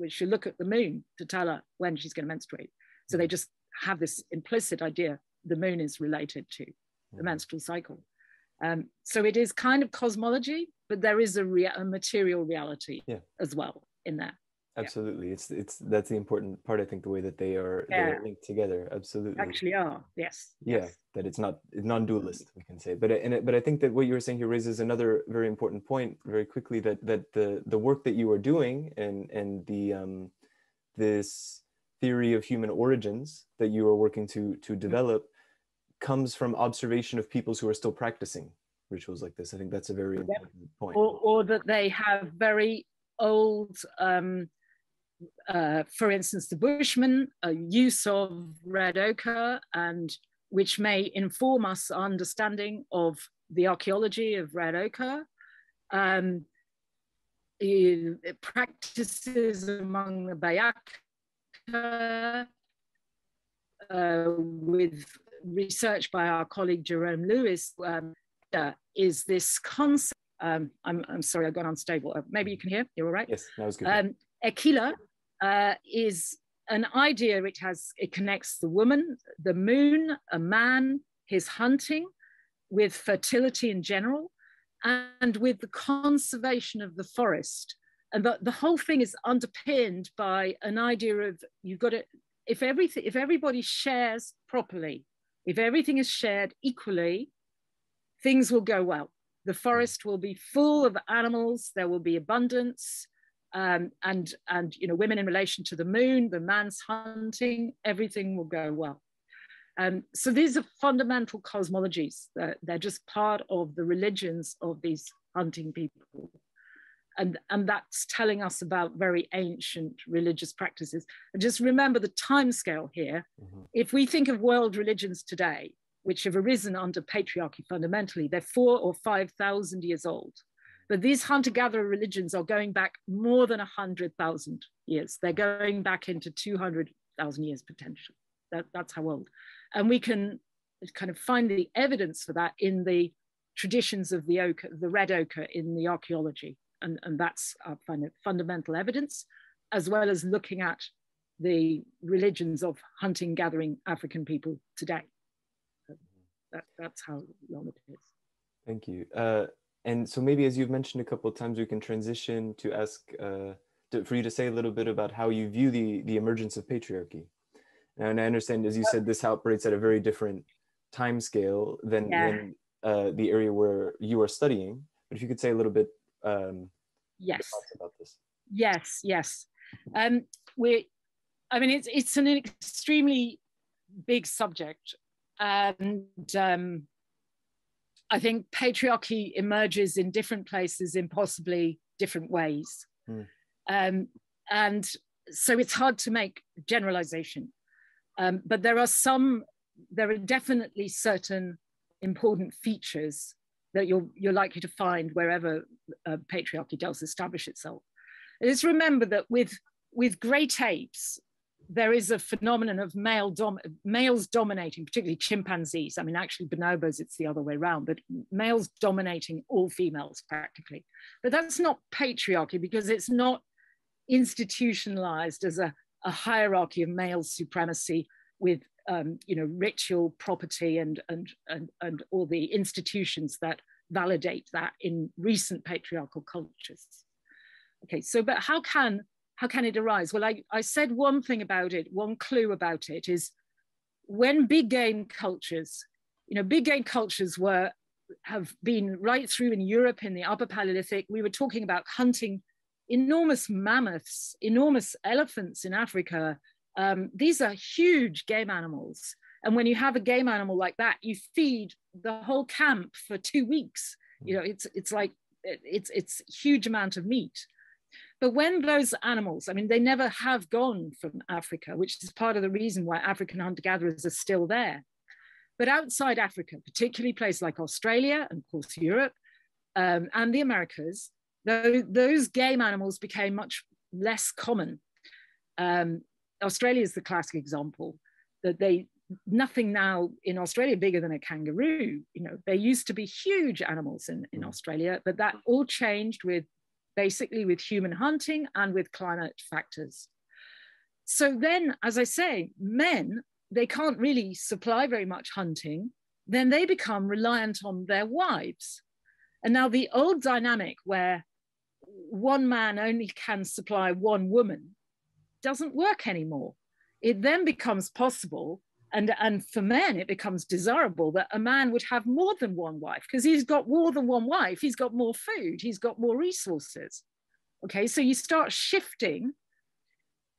she'll look at the moon to tell her when she's going to menstruate. So they just have this implicit idea the moon is related to the menstrual cycle. So it is kind of cosmology, but there is a material reality as well in there. Absolutely. That's the important part, I think, the way that they are linked together. Absolutely. Actually are, yes. Yeah, that it's not non-dualist, we can say. But I think that what you were saying here raises another very important point very quickly, that the work that you are doing and the this theory of human origins that you are working to develop comes from observation of peoples who are still practicing rituals like this. I think that's a very important point. Or that they have very old, for instance, the Bushmen, use of red ochre, and which may inform us understanding of the archaeology of red ochre, practices among the Bayaka, with research by our colleague Jerome Lewis, is this concept. I'm sorry, I got unstable. Maybe you can hear. You're all right. Yes, that was good. Aquila is an idea. It connects the woman, the moon, a man, his hunting, with fertility in general, and with the conservation of the forest. And the whole thing is underpinned by an idea of, you've got to, if everybody shares properly, if everything is shared equally, things will go well. the forest will be full of animals, there will be abundance, and women in relation to the moon, the man's hunting, everything will go well. So these are fundamental cosmologies. They're just part of the religions of these hunting people. And that's telling us about very ancient religious practices. And just remember the time scale here. Mm-hmm. If we think of world religions today, which have arisen under patriarchy fundamentally, they're 4,000 or 5,000 years old. But these hunter-gatherer religions are going back more than 100,000 years. They're going back into 200,000 years potentially. That's how old. And we can kind of find the evidence for that in the traditions of the ochre, the red ochre in the archaeology. And that's our fundamental evidence, as well as looking at the religions of hunting, gathering African people today. That's how long it is. Thank you. And so maybe, as you've mentioned a couple of times, we can transition to ask for you to say a little bit about how you view the emergence of patriarchy. And I understand, as you said, this operates at a very different time scale than the area where you are studying. But if you could say a little bit yes about this. Yes. It's an extremely big subject, and I think patriarchy emerges in different places in possibly different ways. And so it's hard to make generalization, but there are definitely certain important features that you're likely to find wherever patriarchy does establish itself. Let's remember that with great apes, there is a phenomenon of males dominating, particularly chimpanzees. I mean, actually bonobos, it's the other way around, but males dominating all females practically. But that's not patriarchy, because it's not institutionalized as a hierarchy of male supremacy with ritual property and all the institutions that validate that in recent patriarchal cultures. Okay, so but how can it arise? Well, I said one thing about it, one clue about it is when big game cultures, big game cultures have been right through in Europe in the Upper Paleolithic. We were talking about hunting enormous mammoths, enormous elephants in Africa. These are huge game animals. And when you have a game animal like that, you feed the whole camp for 2 weeks. It's a huge amount of meat. But when those animals, they never have gone from Africa, which is part of the reason why African hunter-gatherers are still there. But outside Africa, particularly places like Australia and of course Europe and the Americas, those game animals became much less common. Australia is the classic example that nothing now in Australia bigger than a kangaroo. There used to be huge animals in Australia, but that all changed basically with human hunting and with climate factors. So then, as I say, men, they can't really supply very much hunting, then they become reliant on their wives. And now the old dynamic where one man only can supply one woman doesn't work anymore. It then becomes possible, and for men, it becomes desirable that a man would have more than one wife, because he's got more than one wife, he's got more food, he's got more resources. Okay, so you start shifting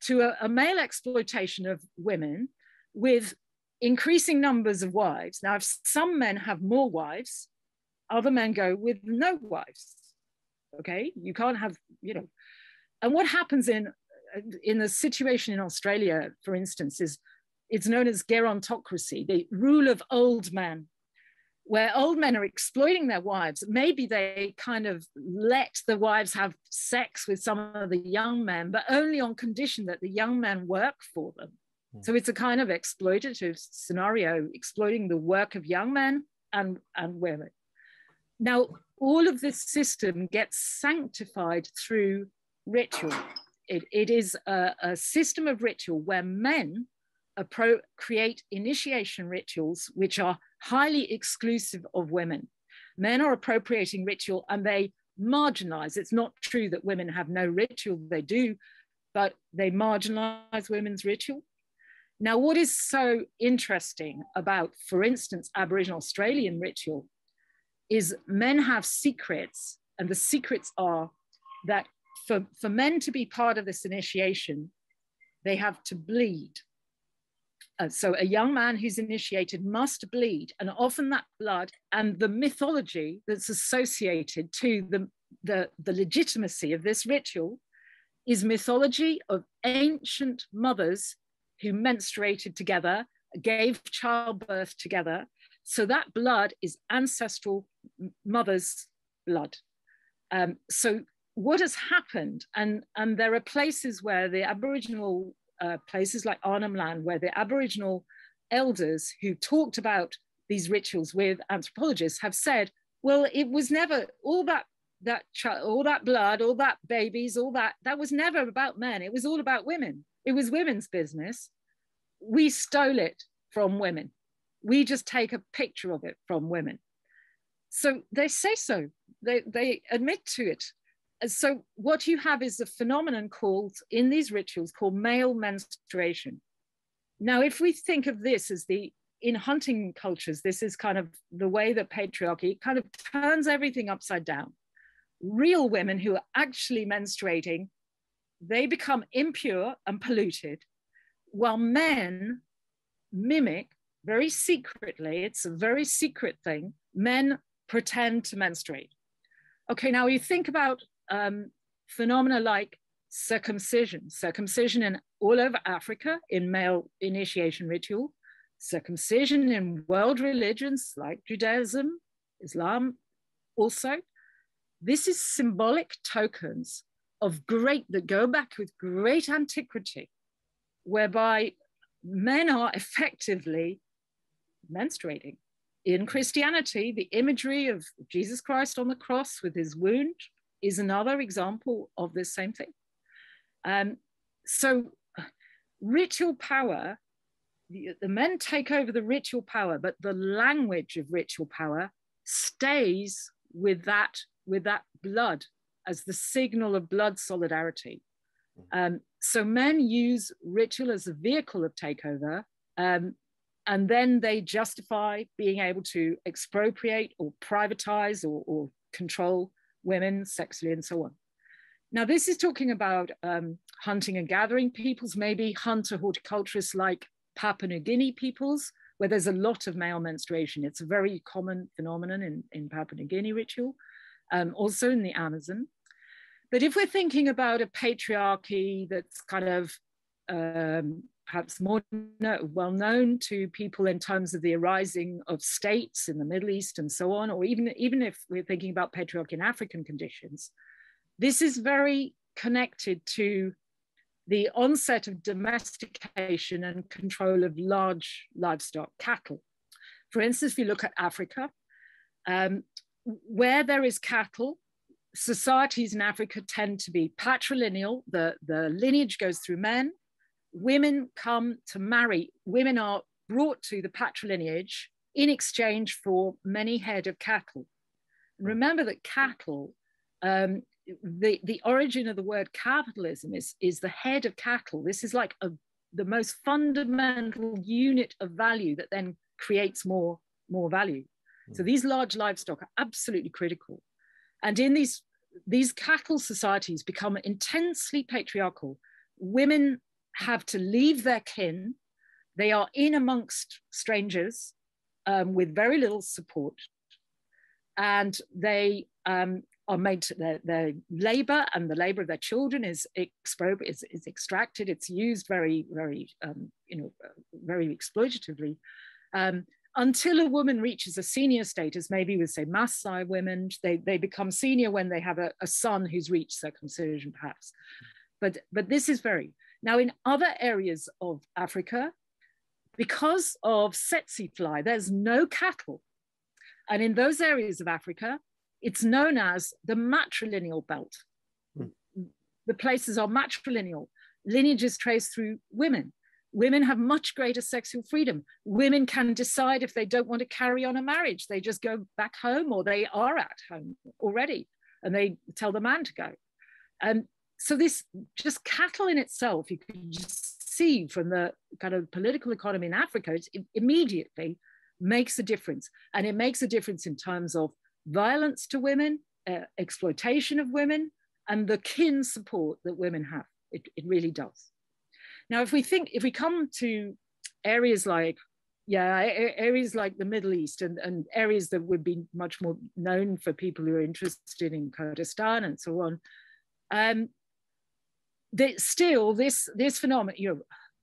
to a male exploitation of women with increasing numbers of wives. Now, if some men have more wives, other men go with no wives. Okay, you can't have, and what happens in the situation in Australia, for instance, is it's known as gerontocracy, the rule of old men, where old men are exploiting their wives. Maybe they kind of let the wives have sex with some of the young men, but only on condition that the young men work for them. So it's a kind of exploitative scenario, exploiting the work of young men and women. Now, all of this system gets sanctified through ritual. It is a system of ritual where men create initiation rituals which are highly exclusive of women. Men are appropriating ritual and they marginalize. It's not true that women have no ritual, they do, but they marginalize women's ritual. Now, what is so interesting about, for instance, Aboriginal Australian ritual is men have secrets, and the secrets are that for men to be part of this initiation, they have to bleed. So a young man who's initiated must bleed, and often that blood and the mythology that's associated to the legitimacy of this ritual is mythology of ancient mothers who menstruated together, gave childbirth together. So that blood is ancestral mother's blood. So what has happened, and there are places where the Aboriginal, places like Arnhem Land, where the Aboriginal elders who talked about these rituals with anthropologists have said, well, it was never all that all that blood, all that babies, all that was never about men. It was all about women. It was women's business. We stole it from women. We just take a picture of it from women. So they say so. They admit to it. So what you have is a phenomenon called, in these rituals, called male menstruation. Now, if we think of this as in hunting cultures, this is kind of the way that patriarchy kind of turns everything upside down. Real women who are actually menstruating, they become impure and polluted, while men mimic very secretly, it's a very secret thing, men pretend to menstruate. Okay, now you think about phenomena like circumcision in all over Africa in male initiation ritual, circumcision in world religions like Judaism, Islam also. This is symbolic tokens that go back with great antiquity, whereby men are effectively menstruating. In Christianity, the imagery of Jesus Christ on the cross with his wound is another example of this same thing. So ritual power, the men take over the ritual power, but the language of ritual power stays with that blood as the signal of blood solidarity. So men use ritual as a vehicle of takeover, and then they justify being able to expropriate or privatize or control women sexually and so on. Now, this is talking about hunting and gathering peoples, maybe hunter horticulturists like Papua New Guinea peoples, where there's a lot of male menstruation. It's a very common phenomenon in Papua New Guinea ritual, also in the Amazon. But if we're thinking about a patriarchy that's kind of perhaps more well known to people in terms of the arising of states in the Middle East and so on, or even if we're thinking about patriarchy in African conditions, this is very connected to the onset of domestication and control of large livestock, cattle. For instance, if you look at Africa, where there is cattle, societies in Africa tend to be patrilineal. The lineage goes through men. Women come to marry. Women are brought to the patrilineage in exchange for many head of cattle. Remember that cattle, the origin of the word capitalism is the head of cattle. This is like the most fundamental unit of value that then creates more value. So these large livestock are absolutely critical. And in these cattle societies become intensely patriarchal. Women have to leave their kin. They are in amongst strangers with very little support. And they are made to, their labor and the labor of their children is extracted. It's used very, very, very exploitatively. Until a woman reaches a senior status, maybe with, say, Maasai women, they become senior when they have a son who's reached circumcision, perhaps. But this is very... Now, in other areas of Africa, because of tsetse fly, there's no cattle. And in those areas of Africa, it's known as the matrilineal belt. The places are matrilineal. Lineage is traced through women. Women have much greater sexual freedom. Women can decide if they don't want to carry on a marriage. They just go back home, or they are at home already, and they tell the man to go. And so this just cattle in itself, you can just see from the kind of political economy in Africa, it immediately makes a difference. And it makes a difference in terms of violence to women, exploitation of women, and the kin support that women have. It really does. Now, if we come to areas like, areas like the Middle East and areas that would be much more known for people who are interested in Kurdistan and so on, still this phenomenon,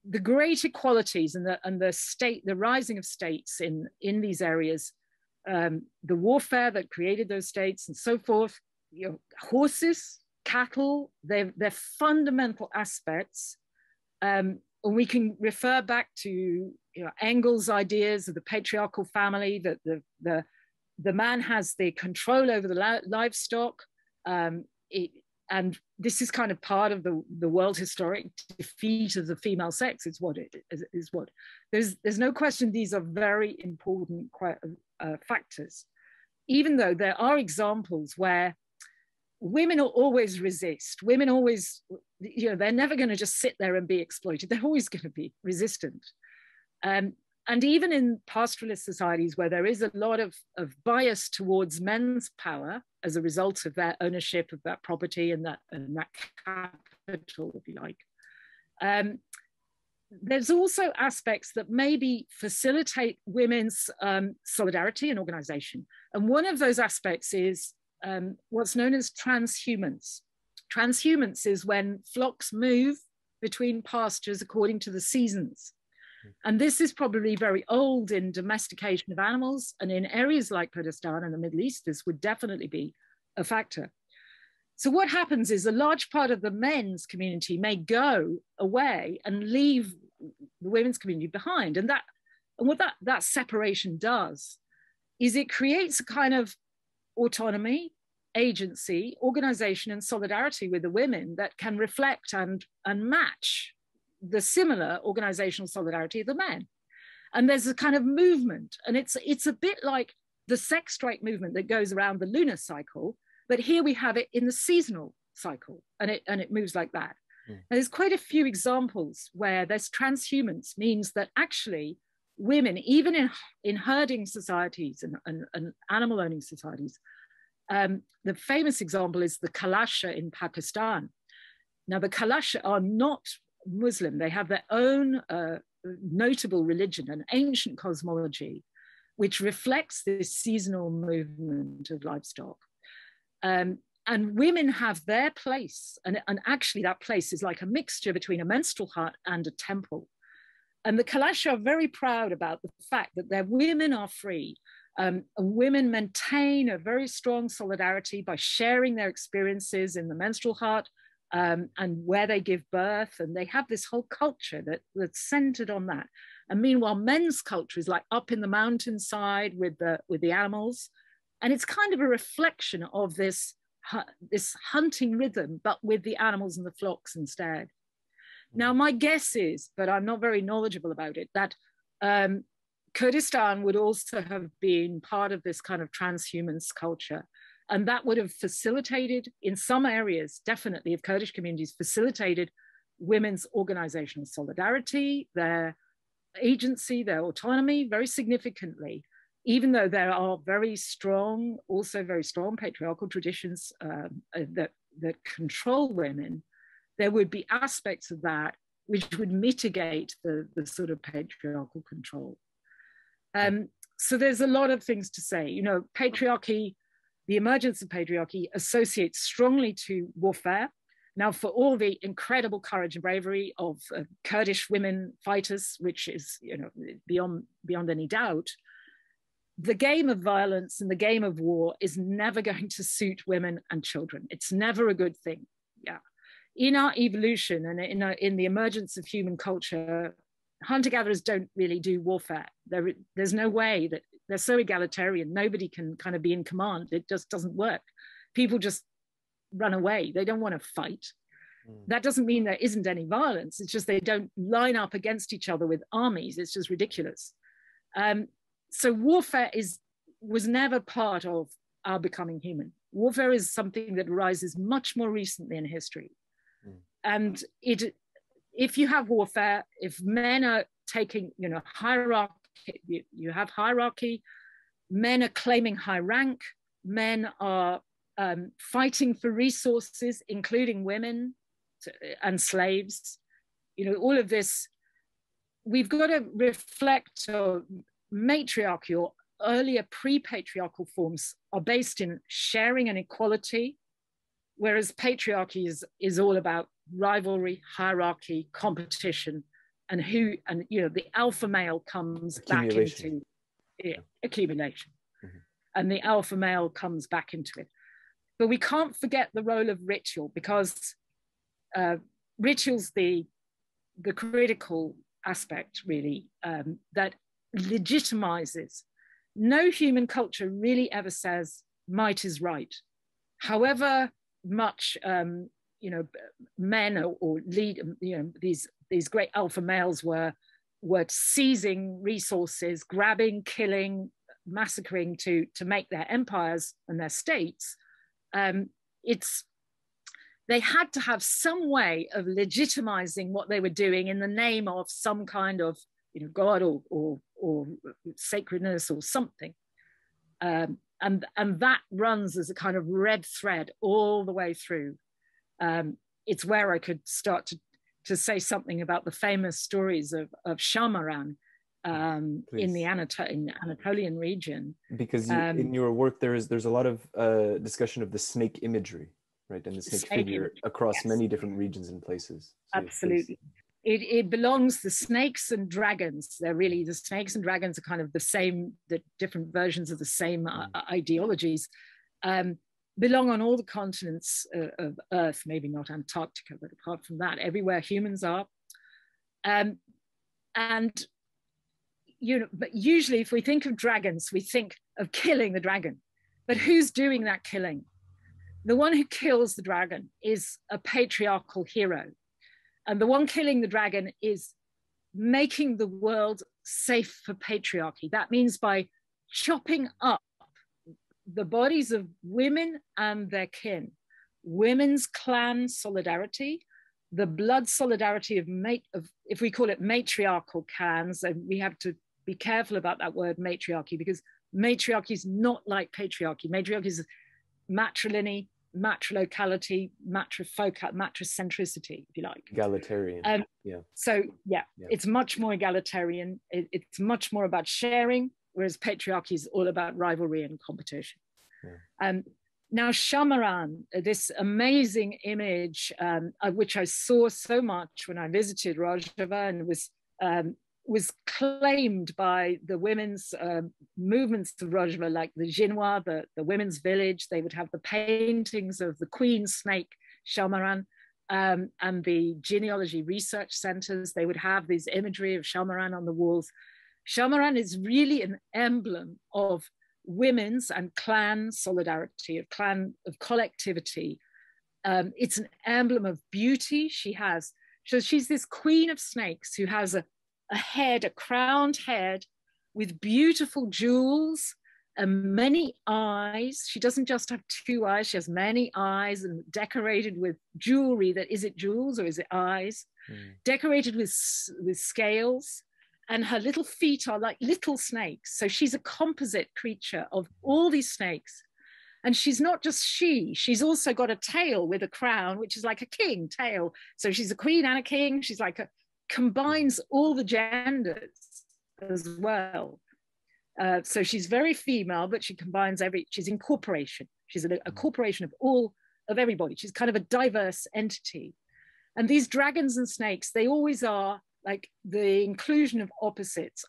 the great equalities and the rising of states in these areas, the warfare that created those states and so forth, horses, cattle, they're fundamental aspects. And we can refer back to Engels' ideas of the patriarchal family, that the man has the control over the livestock. And this is kind of part of the world historic defeat of the female sex. It's what it is. There's no question these are very important factors, even though there are examples where women will always resist. Women always, they're never going to just sit there and be exploited. They're always going to be resistant. And even in pastoralist societies where there is a lot of bias towards men's power as a result of their ownership of that property and that capital, if you like, there's also aspects that maybe facilitate women's solidarity and organization. And one of those aspects is what's known as transhumance. Transhumance is when flocks move between pastures according to the seasons. And this is probably very old in domestication of animals, and in areas like Kurdistan and the Middle East, this would definitely be a factor. So what happens is a large part of the men's community may go away and leave the women's community behind. And what that separation does is it creates a kind of autonomy, agency, organization, and solidarity with the women that can reflect and match the similar organizational solidarity of the men. And there's a kind of movement, and it's a bit like the sex strike movement that goes around the lunar cycle, but here we have it in the seasonal cycle, and it moves like that. There's quite a few examples where this transhumance means that actually women, even in herding societies and animal owning societies, the famous example is the Kalasha in Pakistan. Now the Kalasha are not Muslim. They have their own notable religion, an ancient cosmology, which reflects this seasonal movement of livestock. And women have their place, and actually that place is like a mixture between a menstrual hut and a temple. And the Kalasha are very proud about the fact that their women are free. Women maintain a very strong solidarity by sharing their experiences in the menstrual hut, and where they give birth, and they have this whole culture that's centered on that. And meanwhile, men's culture is like up in the mountainside with the animals, and it's kind of a reflection of this hunting rhythm, but with the animals and the flocks instead. Now, my guess is, but I'm not very knowledgeable about it, that Kurdistan would also have been part of this kind of transhumance culture. And that would have facilitated, in some areas, definitely of Kurdish communities, facilitated women's organizational solidarity, their agency, their autonomy, very significantly, even though there are also very strong patriarchal traditions that control women. There would be aspects of that which would mitigate the sort of patriarchal control. So there's a lot of things to say. Patriarchy, the emergence of patriarchy associates strongly to warfare. Now, for all the incredible courage and bravery of Kurdish women fighters, which is beyond any doubt, the game of violence and the game of war is never going to suit women and children. It's never a good thing. Yeah, in our evolution and in the emergence of human culture, hunter-gatherers don't really do warfare. There's no way that they're so egalitarian. Nobody can kind of be in command. It just doesn't work. People just run away. They don't want to fight. That doesn't mean there isn't any violence. It's just they don't line up against each other with armies. It's just ridiculous. So warfare was never part of our becoming human. Warfare is something that arises much more recently in history. And if you have warfare, if men are taking, hierarchy, you have hierarchy, men are claiming high rank, men are fighting for resources, including women and slaves. You know, all of this, we've got to reflect matriarchy or earlier pre-patriarchal forms are based in sharing and equality, whereas patriarchy is all about rivalry, hierarchy, competition, and you know, the alpha male comes back into accumulation. Mm-hmm. And the alpha male comes back into it. But we can't forget the role of ritual, because ritual's the critical aspect, really, that legitimizes. No human culture really ever says might is right. However much, you know, men or lead, you know, these great alpha males were seizing resources, grabbing, killing, massacring to make their empires and their states. They had to have some way of legitimizing what they were doing in the name of some kind of, you know, God or sacredness or something. And that runs as a kind of red thread all the way through. It's where I could start to say something about the famous stories of Shamaran in the Anatolian region. Because in your work, there's a lot of discussion of the snake imagery, right? And the snake figure across many different regions and places. So absolutely. It belongs, the snakes and dragons, they're really, the snakes and dragons are kind of the same, the different versions of the same ideologies, belong on all the continents of Earth, maybe not Antarctica, but apart from that, everywhere humans are. And, you know, but usually if we think of dragons, we think of killing the dragon. But who's doing that killing? The one who kills the dragon is a patriarchal hero. And the one killing the dragon is making the world safe for patriarchy. That means by chopping up the bodies of women and their kin, women's clan solidarity, the blood solidarity of if we call it matriarchal clans, and we have to be careful about that word matriarchy, because matriarchy is not like patriarchy. Matriarchy is matrilineal, matrilocality, matricentricity, if you like. Egalitarian. So it's much more egalitarian. It's much more about sharing, whereas patriarchy is all about rivalry and competition. Now Shamaran, this amazing image, which I saw so much when I visited Rojava, and was claimed by the women's movements of Rojava, like the Jinwa, the women's village. They would have the paintings of the queen snake, Shamaran, and the genealogy research centers. They would have this imagery of Shamaran on the walls. Shamaran is really an emblem of women's and clan solidarity, of collectivity. It's an emblem of beauty. She's this queen of snakes who has a crowned head with beautiful jewels and many eyes. She doesn't just have two eyes, she has many eyes, and decorated with jewelry is it jewels or is it eyes? Decorated with scales, and her little feet are like little snakes. So she's a composite creature of all these snakes. And she's not just she's also got a tail with a crown, which is like a king tail. So she's a queen and a king. She's like combines all the genders as well. So she's very female, but she combines she's incorporation. She's a corporation of everybody. She's kind of a diverse entity. And these dragons and snakes, they always are like the inclusion of opposites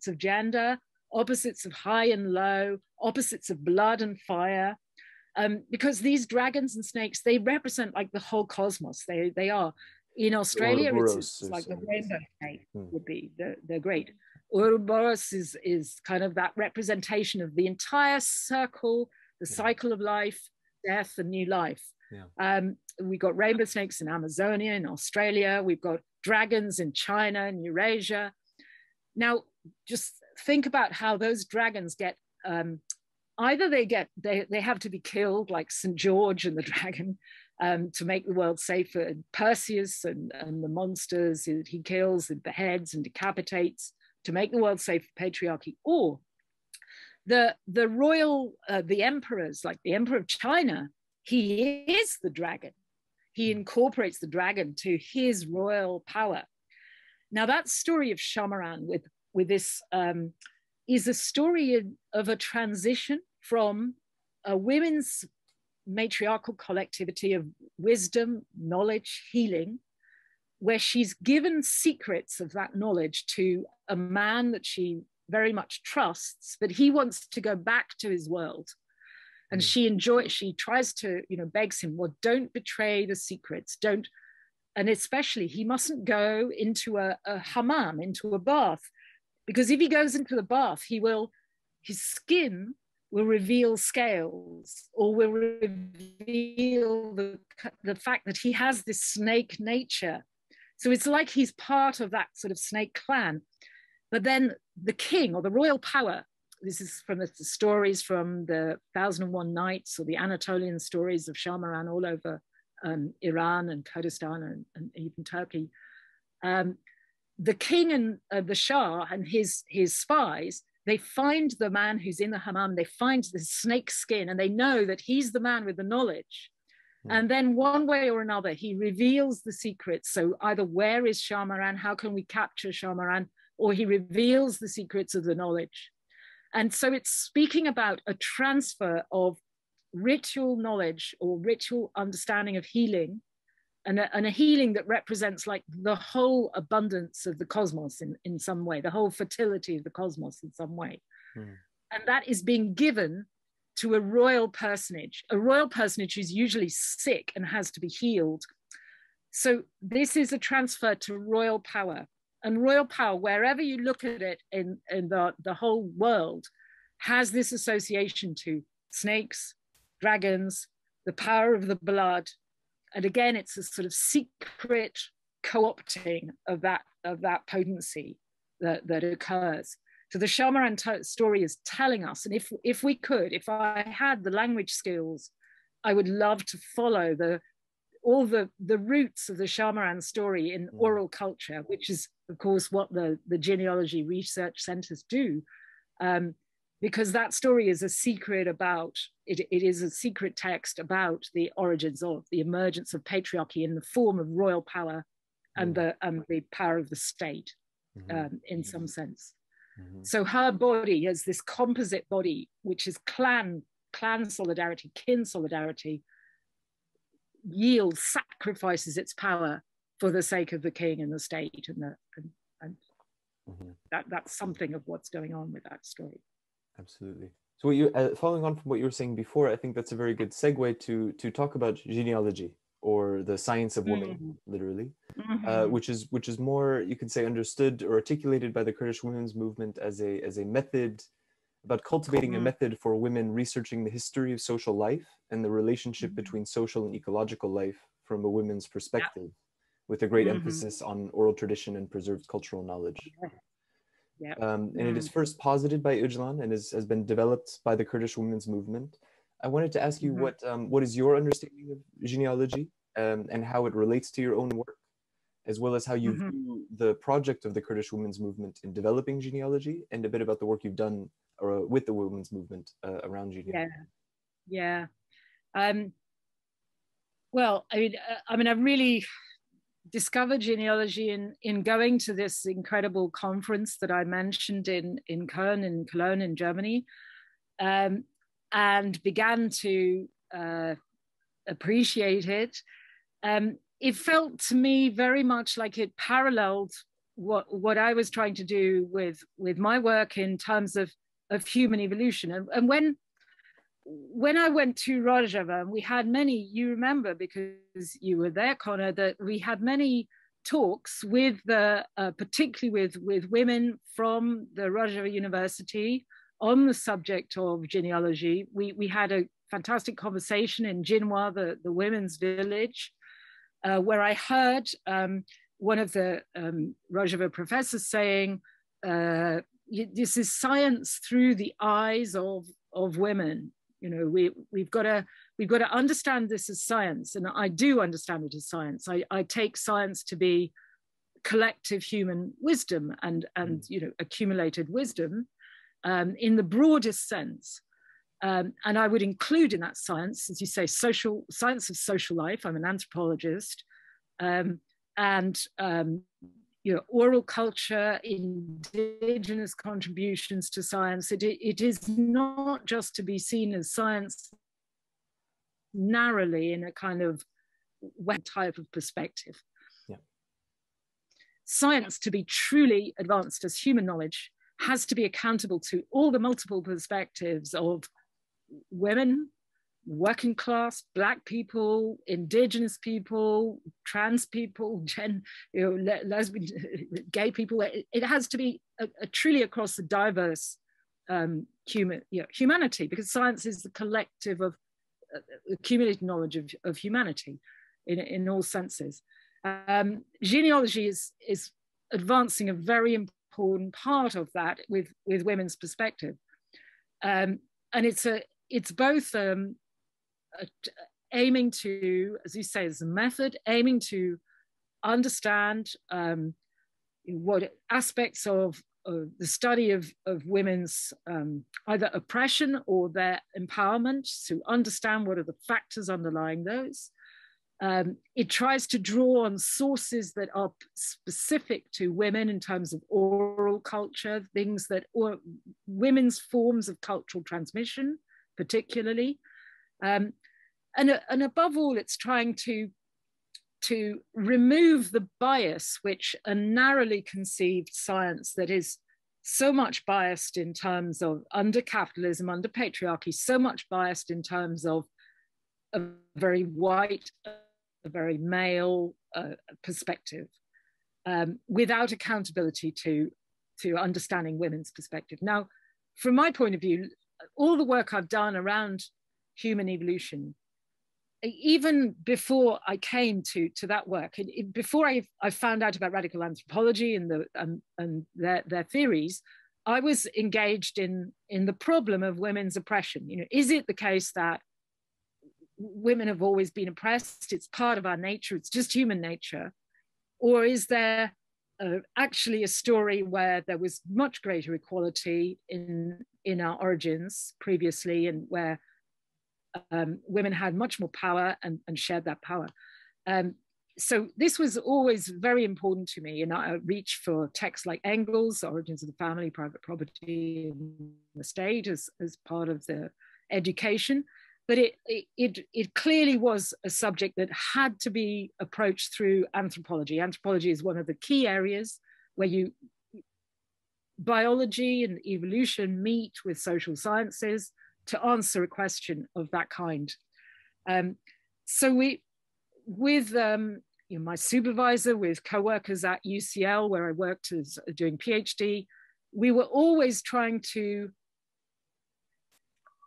of gender, opposites of high and low, opposites of blood and fire. Because these dragons and snakes, they represent like the whole cosmos. They are. In Australia, it's like the rainbow snake would be. They're great. Ouroboros is kind of that representation of the entire circle, the cycle of life, death, and new life. We've got rainbow snakes in Amazonia, in Australia. We've got dragons in China and Eurasia. Now, just think about how those dragons get, either they have to be killed, like St. George and the dragon, to make the world safer, and Perseus and the monsters he kills and beheads and decapitates to make the world safe for patriarchy, or the royal, the emperors, like the Emperor of China, he is the dragon. He incorporates the dragon to his royal power. Now that story of Shamaran with this is a story of a transition from a women's matriarchal collectivity of wisdom, knowledge, healing, where she's given secrets of that knowledge to a man that she very much trusts, but he wants to go back to his world. And she tries to, begs him, well, don't betray the secrets, don't. And especially, he mustn't go into a hammam, into a bath, because if he goes into the bath, his skin will reveal scales, or will reveal the fact that he has this snake nature. So it's like he's part of that sort of snake clan. But then the king, or the royal power, this is from the stories from the 1001 Nights, or the Anatolian stories of Shamaran all over Iran and Kurdistan and even Turkey. The king and the Shah and his spies, they find the man who's in the hammam, they find the snake skin, and they know that he's the man with the knowledge. And then one way or another, he reveals the secrets. So either where is Shamaran? How can we capture Shamaran? Or he reveals the secrets of the knowledge. And so it's speaking about a transfer of ritual knowledge or ritual understanding of healing, and a healing that represents like the whole abundance of the cosmos in some way, the whole fertility of the cosmos in some way. And that is being given to a royal personage who's usually sick and has to be healed. So this is a transfer to royal power. And royal power, wherever you look at it in the whole world, has this association to snakes, dragons, the power of the blood. And again, it's a sort of secret co-opting of that potency that occurs. So the Shamaran story is telling us, and if I had the language skills, I would love to follow all the roots of the Shamaran story in oral culture, which is, of course, what the genealogy research centers do, because that story is a secret about, it is a secret text about the origins of the emergence of patriarchy in the form of royal power and the power of the state, in some sense. So her body is this composite body, which is clan solidarity, kin solidarity, sacrifices its power for the sake of the king and the state, and that's something of what's going on with that story. Absolutely. So what you following on from what you were saying before, I think that's a very good segue to talk about genealogy, or the science of woman, literally, which is more, you could say, understood or articulated by the Kurdish women's movement as a method about cultivating a method for women researching the history of social life and the relationship between social and ecological life from a women's perspective, with a great emphasis on oral tradition and preserved cultural knowledge. And it is first posited by Ocalan and has been developed by the Kurdish women's movement. I wanted to ask you what is your understanding of genealogy, and how it relates to your own work, as well as how you view the project of the Kurdish women's movement in developing genealogy, and a bit about the work you've done with the women's movement around genealogy. Well, I mean, I really discovered genealogy in going to this incredible conference that I mentioned in Cologne in Germany, and began to appreciate it. It felt to me very much like it paralleled what I was trying to do with my work in terms of human evolution. And when I went to Rojava, we had many, you remember because you were there, Connor, that we had many talks with particularly with women from the Rojava University on the subject of genealogy. We had a fantastic conversation in Jinwa, the women's village, where I heard one of the Rojava professors saying, this is science through the eyes of women. You know, we've got to understand this as science, and I do understand it as science. I take science to be collective human wisdom and you know, accumulated wisdom, in the broadest sense. And I would include in that science, as you say, science of social life. I'm an anthropologist, and oral culture, indigenous contributions to science. It is not just to be seen as science narrowly in a kind of web type of perspective. Yeah. Science, to be truly advanced as human knowledge, has to be accountable to all the multiple perspectives of women, working class, Black people, indigenous people, trans people, lesbian, gay people. It has to be a truly across the diverse humanity, because science is the collective of accumulated knowledge of humanity in all senses. Genealogy is advancing a very important part of that with women's perspective, and it's both aiming to, as you say, as a method, aiming to understand what aspects of the study of women's either oppression or their empowerment, to understand what are the factors underlying those. It tries to draw on sources that are specific to women in terms of oral culture, things that, or women's forms of cultural transmission, particularly. And above all, it's trying to remove the bias which a narrowly conceived science that is so much biased in terms of, under capitalism, under patriarchy, so much biased in terms of a very white, a very male perspective, without accountability to understanding women's perspective. Now, from my point of view, all the work I've done around human evolution, even before I came to that work, before I found out about radical anthropology and their theories, I was engaged in the problem of women's oppression. Is it the case that women have always been oppressed? It's part of our nature. It's just human nature. Or is there actually a story where there was much greater equality in our origins previously, and where women had much more power and shared that power? So this was always very important to me, and I reached for texts like Engels, Origins of the Family, Private Property, and the State as part of the education. But it clearly was a subject that had to be approached through anthropology. Anthropology is one of the key areas where biology and evolution meet with social sciences to answer a question of that kind. So with my supervisor, with co-workers at UCL, where I worked as doing PhD, we were always trying to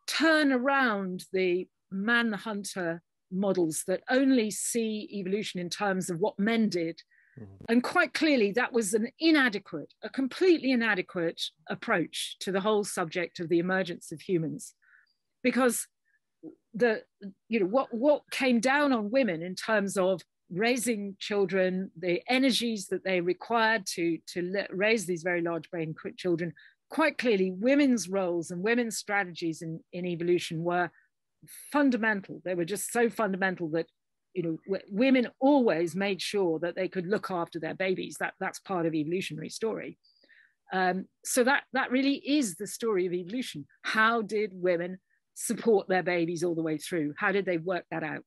turn around the man-hunter models that only see evolution in terms of what men did. Mm-hmm. And quite clearly that was a completely inadequate approach to the whole subject of the emergence of humans. Because what came down on women in terms of raising children, the energies that they required to raise these very large brain children, quite clearly women's roles and women's strategies in evolution were fundamental. They were just so fundamental that women always made sure that they could look after their babies. That's part of evolutionary story. So that really is the story of evolution. How did women support their babies all the way through? How did they work that out?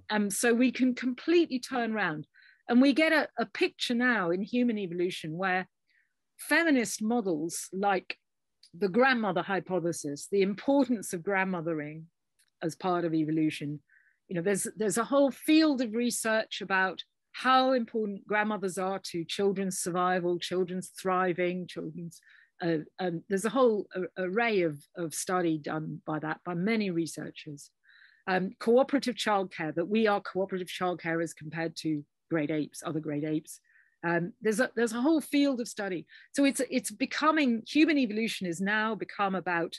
And so we can completely turn around, and we get a picture now in human evolution where feminist models like the grandmother hypothesis, the importance of grandmothering as part of evolution. There's a whole field of research about how important grandmothers are to children's survival, children's thriving, there's a whole array of study done by many researchers. Cooperative childcare, that we are cooperative childcare as compared to other great apes. There's a whole field of study. So it's becoming, human evolution has now become about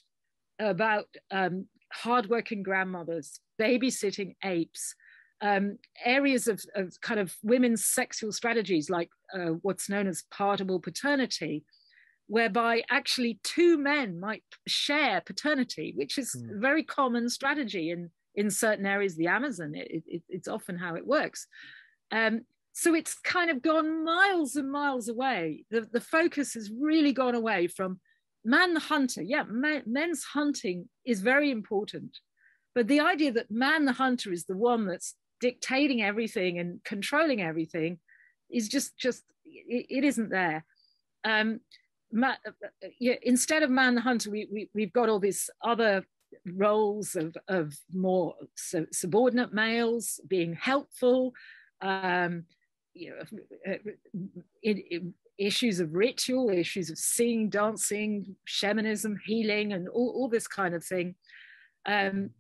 hardworking grandmothers, babysitting apes, areas of kind of women's sexual strategies like what's known as partible paternity, whereby actually two men might share paternity, which is a very common strategy in certain areas of the Amazon. It's often how it works. So it's kind of gone miles and miles away. The focus has really gone away from man the hunter. Yeah, men's hunting is very important. But the idea that man the hunter is the one that's dictating everything and controlling everything is just it isn't there. Instead of man the hunter, we've got all these other roles of more subordinate males being helpful, issues of ritual, issues of singing, dancing, shamanism, healing, and all this kind of thing. And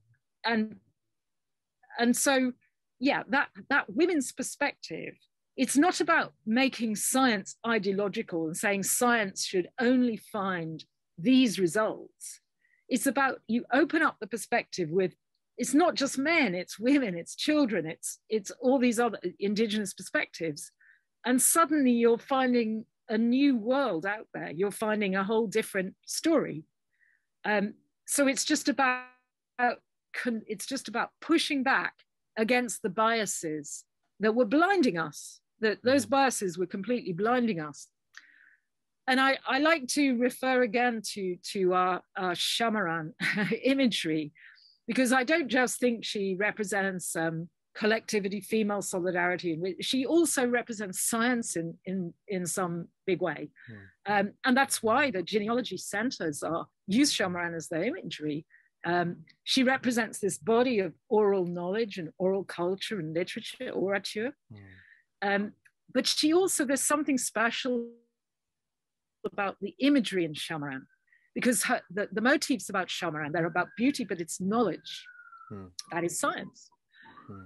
so, yeah, that women's perspective, it's not about making science ideological and saying science should only find these results. It's about, you open up the perspective with, it's not just men, it's women, it's children, it's all these other indigenous perspectives. And suddenly you're finding a new world out there. You're finding a whole different story. So it's just about pushing back against the biases that were blinding us, that those biases were completely blinding us. And I like to refer again to our Shamaran imagery, because I don't just think she represents collectivity, female solidarity. She also represents science in some big way. And that's why the genealogy centers use Shamaran as their imagery. She represents this body of oral knowledge and oral culture and literature, orature. But she also, there's something special about the imagery in Shamaran, because the motifs about Shamaran, they're about beauty, but it's knowledge. That is science.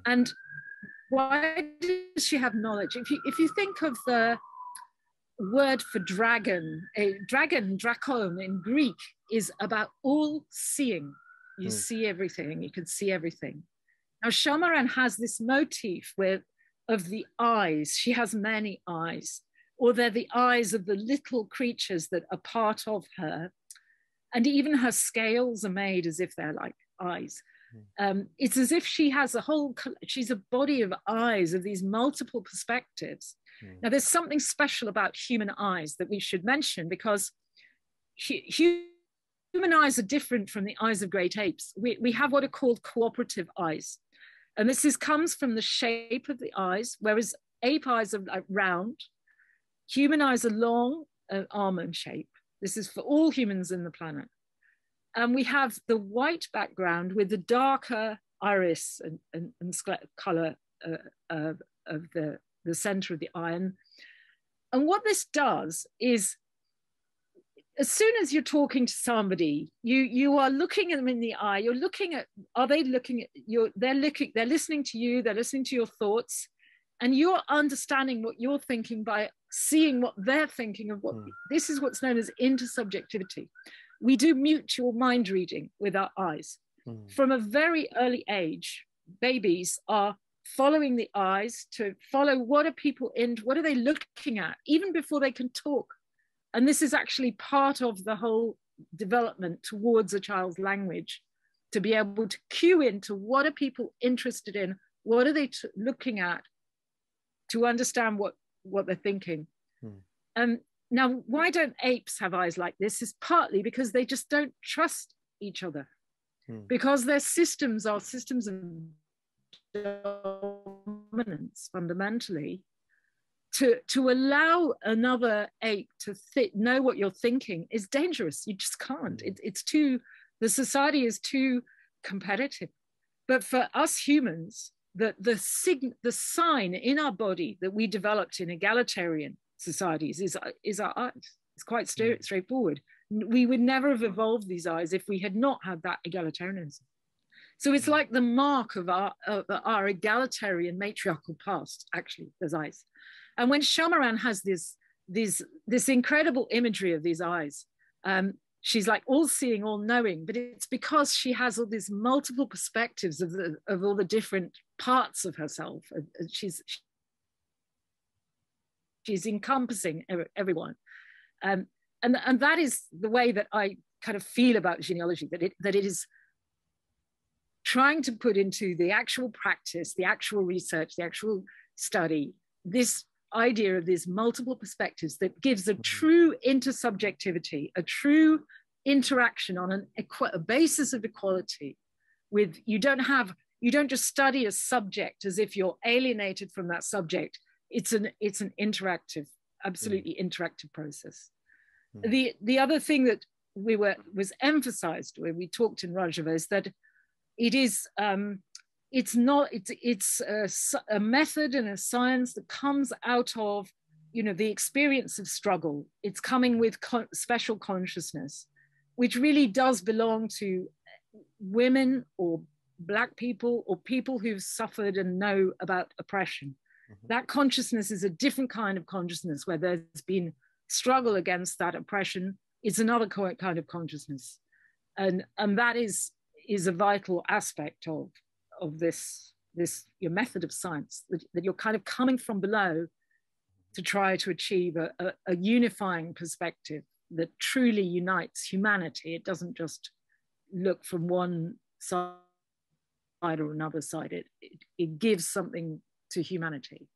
And why does she have knowledge? If you think of the word for dragon, drakon in Greek is about all seeing. You see everything, you can see everything. Now Shamaran has this motif of the eyes. She has many eyes, or they're the eyes of the little creatures that are part of her. And even her scales are made as if they're like eyes. It's as if she has she's a body of eyes of these multiple perspectives. Now there's something special about human eyes that we should mention, because human eyes are different from the eyes of great apes. We have what are called cooperative eyes. And this comes from the shape of the eyes, whereas ape eyes are like round, human eyes are long, almond shape. This is for all humans in the planet. And we have the white background with the darker iris and color of the center of the eye. And what this does is, as soon as you're talking to somebody, you are looking at them in the eye. You're looking at, are they looking at you? They're listening to you. They're listening to your thoughts, and you're understanding what you're thinking by seeing what they're thinking of. This is what's known as intersubjectivity. We do mutual mind reading with our eyes. From a very early age, babies are following the eyes to follow what are they looking at, even before they can talk. And this is actually part of the whole development towards a child's language, to be able to cue into what are people interested in, what are they looking at, to understand what they're thinking. Now, why don't apes have eyes like this is partly because they just don't trust each other, because their systems are systems of dominance fundamentally. To allow another ape to know what you're thinking is dangerous. You just can't. The society is too competitive. But for us humans, the sign in our body that we developed in egalitarian societies is our eyes. It's quite straightforward. We would never have evolved these eyes if we had not had that egalitarianism. So it's like the mark of our egalitarian matriarchal past, actually, those eyes. And when Shamaran has this incredible imagery of these eyes, she's like all seeing, all knowing, but it's because she has all these multiple perspectives of all the different parts of herself. She's encompassing everyone. And and that is the way that I kind of feel about genealogy, that it is trying to put into the actual practice, the actual research, the actual study, this idea of these multiple perspectives that gives a true intersubjectivity, a true interaction on a basis of equality. With you don't just study a subject as if you're alienated from that subject. It's an interactive, absolutely interactive process. The other thing that was emphasized when we talked in Rojava is that it's a method and a science that comes out of, the experience of struggle. It's coming with special consciousness, which really does belong to women or Black people or people who've suffered and know about oppression. That consciousness is a different kind of consciousness where there's been struggle against that oppression. It's another kind of consciousness. And that is a vital aspect of this your method of science, that you're kind of coming from below to try to achieve a unifying perspective that truly unites humanity. It doesn't just look from one side or another side. It gives something to humanity.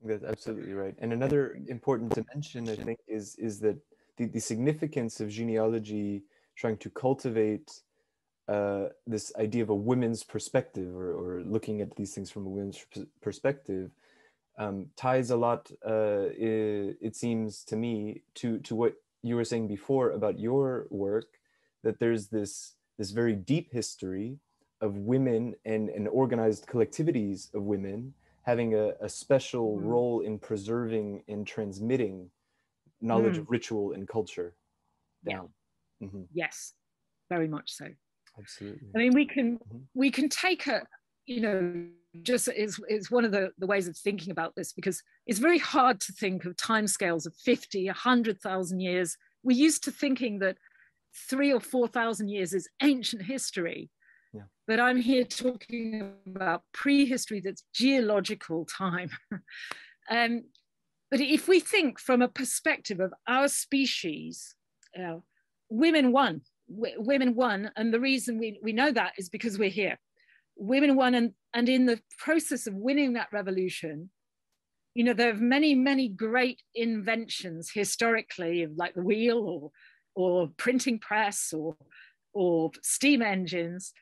That's absolutely right. And another important dimension, I think, is that the significance of genealogy trying to cultivate this idea of a women's perspective, or looking at these things from a women's perspective, ties a lot, it seems to me, to what you were saying before about your work, that there's this very deep history of women and organized collectivities of women having a special role in preserving and transmitting knowledge of ritual and culture down. Yes, very much so. Absolutely. I mean, we can take just is one of the ways of thinking about this, because it's very hard to think of timescales of 50, 100,000 years. We're used to thinking that 3,000 or 4,000 years is ancient history. Yeah. But I'm here talking about prehistory, that's geological time. But if we think from a perspective of our species, women won. And the reason we know that is because we're here. Women won, and in the process of winning that revolution, there are many, many great inventions historically, like the wheel or printing press or steam engines.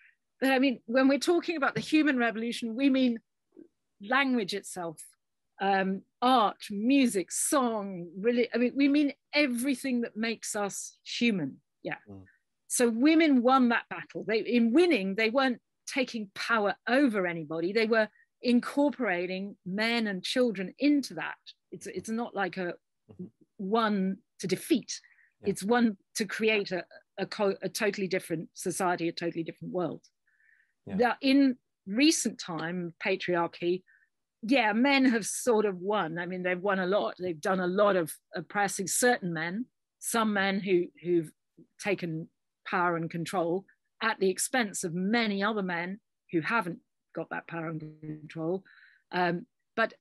But I mean, when we're talking about the human revolution, we mean language itself, art, music, song, really, I mean, we mean everything that makes us human. Yeah. So women won that battle. In winning, they weren't taking power over anybody. They were incorporating men and children into that. It's not like a one to defeat. Yeah. It's one to create a totally different society, a totally different world. Yeah. Now, in recent time, patriarchy, men have sort of won. I mean, they've won a lot. They've done a lot of oppressing certain men, some men who've taken power and control at the expense of many other men who haven't got that power and control. But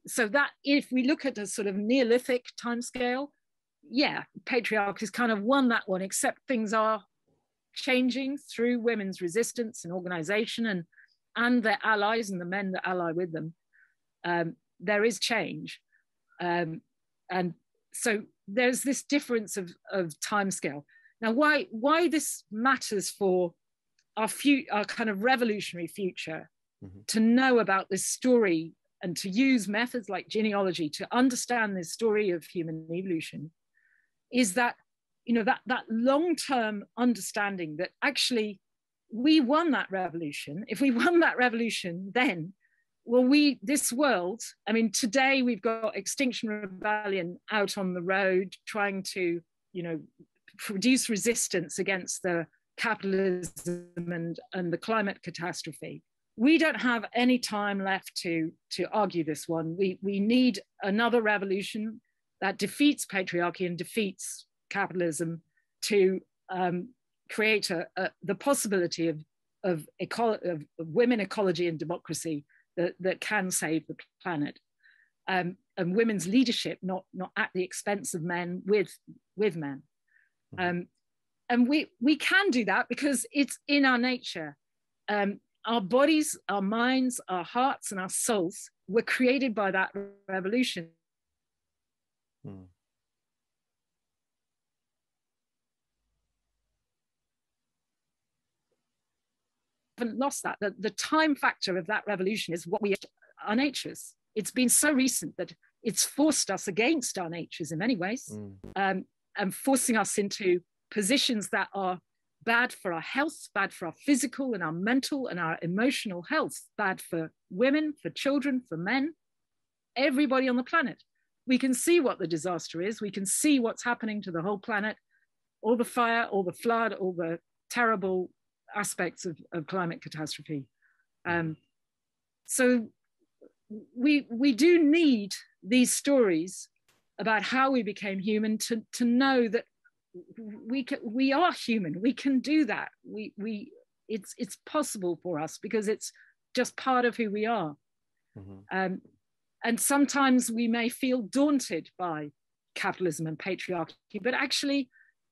so that if we look at a sort of Neolithic timescale, patriarchy has kind of won that one, except things are changing through women's resistance and organization and their allies and the men that ally with them. There is change. And so there's this difference of timescale. Now, why this matters for our kind of revolutionary future, to know about this story and to use methods like genealogy to understand this story of human evolution, is that that long-term understanding that actually we won that revolution. If we won that revolution, then this world, I mean, today we've got Extinction Rebellion out on the road trying to, produce resistance against the capitalism and the climate catastrophe. We don't have any time left to argue this one. We need another revolution that defeats patriarchy and defeats capitalism to create the possibility of women ecology and democracy that can save the planet. and women's leadership, not at the expense of men, with men. And we can do that because it's in our nature. Our bodies, our minds, our hearts, and our souls were created by that revolution. Haven't lost that. The time factor of that revolution is what we our natures. It's been so recent that it's forced us against our natures in many ways, and forcing us into positions that are bad for our health, bad for our physical and our mental and our emotional health, bad for women, for children, for men, everybody on the planet. We can see what the disaster is. We can see what's happening to the whole planet, all the fire, all the flood, all the terrible aspects of climate catastrophe. So we do need these stories about how we became human to know that we are human. We can do that. It's possible for us because it's just part of who we are. And sometimes we may feel daunted by capitalism and patriarchy, but actually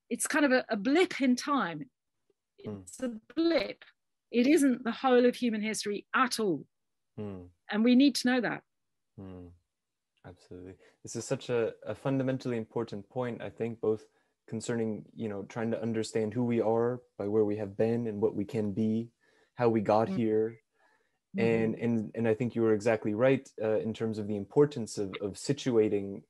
it's kind of a blip in time. It's a blip. It isn't the whole of human history at all. And we need to know that. Absolutely. This is such a fundamentally important point, I think, both concerning, trying to understand who we are by where we have been and what we can be, how we got here. And I think you were exactly right in terms of the importance of situating,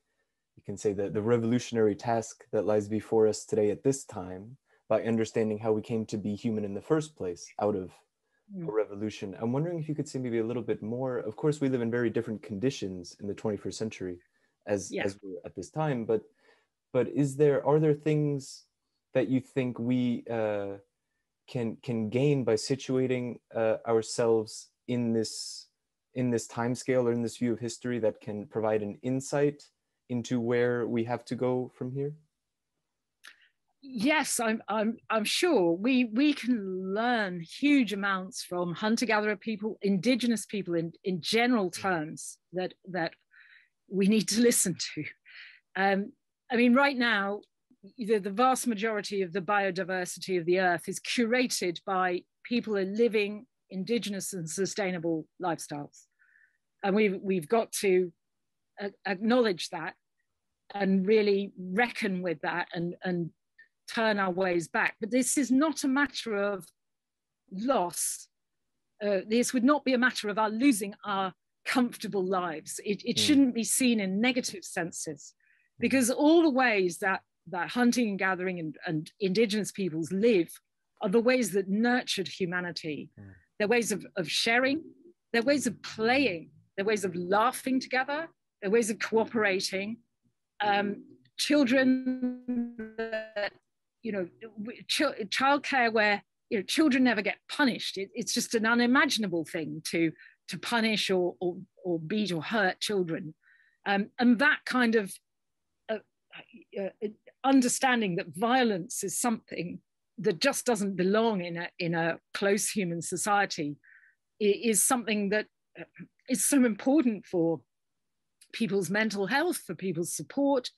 you can say, the revolutionary task that lies before us today at this time, by understanding how we came to be human in the first place out of a revolution. I'm wondering if you could say maybe a little bit more. Of course, we live in very different conditions in the 21st century as we're at this time, but are there things that you think we can gain by situating ourselves in this time scale or in this view of history that can provide an insight into where we have to go from here? Yes, I'm sure we can learn huge amounts from hunter-gatherer people, indigenous people in general terms that we need to listen to. I mean, right now, the vast majority of the biodiversity of the earth is curated by people who are living indigenous and sustainable lifestyles, and we've got to acknowledge that and really reckon with that and turn our ways back. But this is not a matter of loss. This would not be a matter of our losing our comfortable lives. It shouldn't be seen in negative senses, because all the ways that hunting and gathering and indigenous peoples live are the ways that nurtured humanity. They're ways of sharing, they're ways of playing, they're ways of laughing together, they're ways of cooperating. Children, childcare where children never get punished. It's just an unimaginable thing to punish or beat or hurt children. And that kind of understanding that violence is something that just doesn't belong in a close human society is something that is so important for people's mental health, for people's support.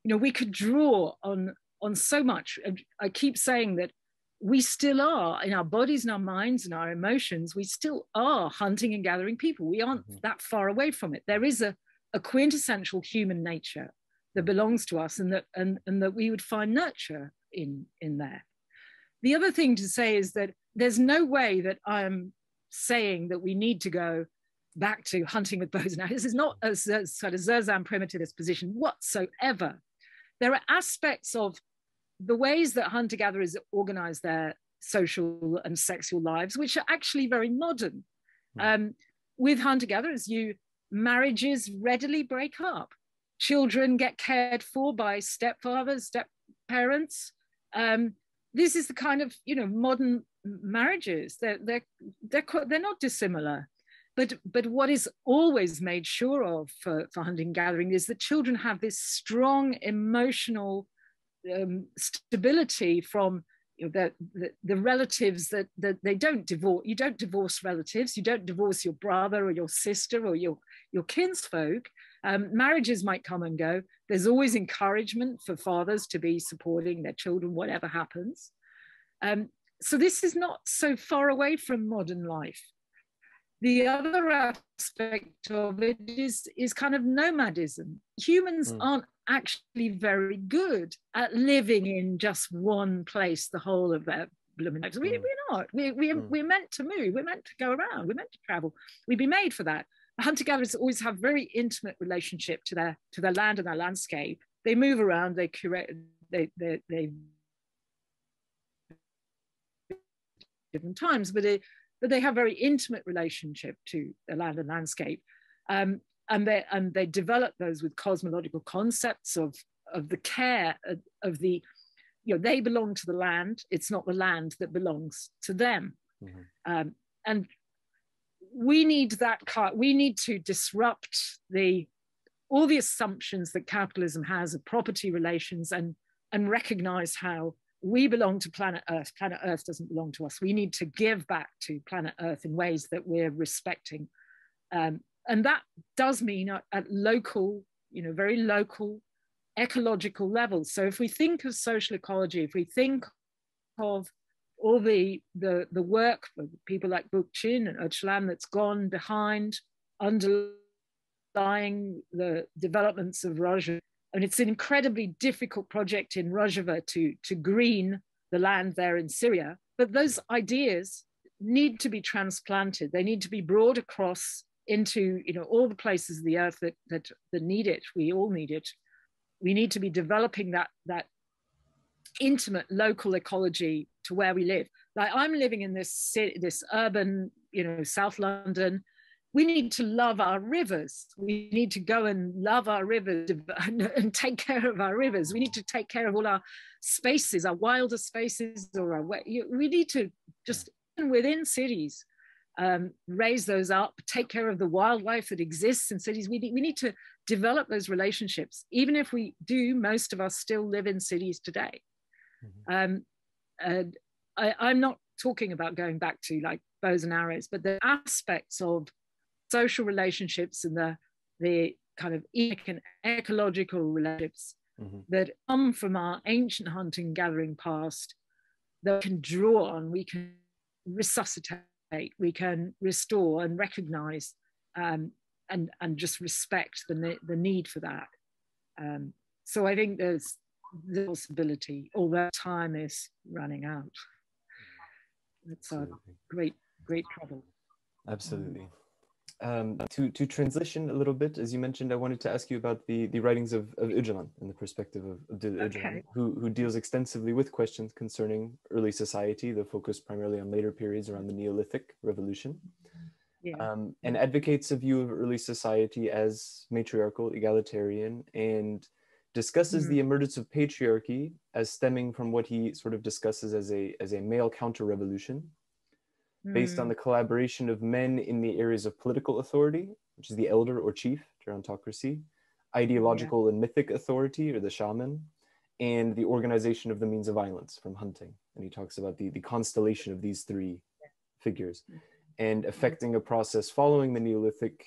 We could draw on so much. I keep saying that we still are, in our bodies and our minds and our emotions, we still are hunting and gathering people. We aren't that far away from it. There is a quintessential human nature that belongs to us, and that we would find nurture in there. The other thing to say is that there's no way that I'm saying that we need to go back to hunting with bows and arrows. This is not a sort of Zerzan primitivist position whatsoever. There are aspects of the ways that hunter-gatherers organize their social and sexual lives, which are actually very modern. With hunter-gatherers, marriages readily break up. Children get cared for by stepfathers, step-parents. This is the kind of modern marriages. They're not dissimilar. But what is always made sure of for hunting gathering is that children have this strong emotional stability from the relatives that they don't divorce. You don't divorce relatives. You don't divorce your brother or your sister or your kinsfolk. Marriages might come and go. There's always encouragement for fathers to be supporting their children, whatever happens. So this is not so far away from modern life. The other aspect of it is kind of nomadism. Humans aren't actually very good at living in just one place the whole of their blooming lives. We're not. We're meant to move. We're meant to go around. We're meant to travel. We'd be made for that. Hunter-gatherers always have very intimate relationship to their land and their landscape. They move around. They curate. They different times, but they have very intimate relationship to the land and landscape, and they develop those with cosmological concepts of the care of the, they belong to the land. It's not the land that belongs to them, and we need that. We need to disrupt all the assumptions that capitalism has of property relations, and recognize how we belong to planet Earth. Planet Earth doesn't belong to us. We need to give back to planet Earth in ways that we're respecting. And that does mean at local, very local ecological levels. So if we think of social ecology, if we think of all the work of people like Bookchin and Ocalan that's gone behind, underlying the developments of Rojava, and it's an incredibly difficult project in Rojava to green the land there in Syria. But those ideas need to be transplanted. They need to be brought across into all the places of the earth that need it. We all need it. We need to be developing that intimate local ecology to where we live. Like I'm living in this urban, South London. We need to love our rivers. We need to go and love our rivers and take care of our rivers. We need to take care of all our spaces, our wilder spaces, we need to just within cities raise those up, take care of the wildlife that exists in cities. We need to develop those relationships, even if we do. Most of us still live in cities today. I'm not talking about going back to like bows and arrows, but the aspects of social relationships and the kind of ecological relationships that come from our ancient hunting gathering past that we can draw on, we can resuscitate, we can restore and recognize, and just respect the need for that. So I think there's the possibility, although time is running out. It's a great trouble. Absolutely. To transition a little bit, as you mentioned, I wanted to ask you about the writings of Ocalan and the perspective of Ocalan, okay, who deals extensively with questions concerning early society, the focus primarily on later periods around the Neolithic revolution, and advocates a view of early society as matriarchal, egalitarian, and discusses the emergence of patriarchy as stemming from what he sort of discusses as a male counter-revolution, based on the collaboration of men in the areas of political authority, which is the elder or chief, gerontocracy, ideological and mythic authority, or the shaman, and the organization of the means of violence from hunting. And he talks about the constellation of these three figures, and affecting a process following the Neolithic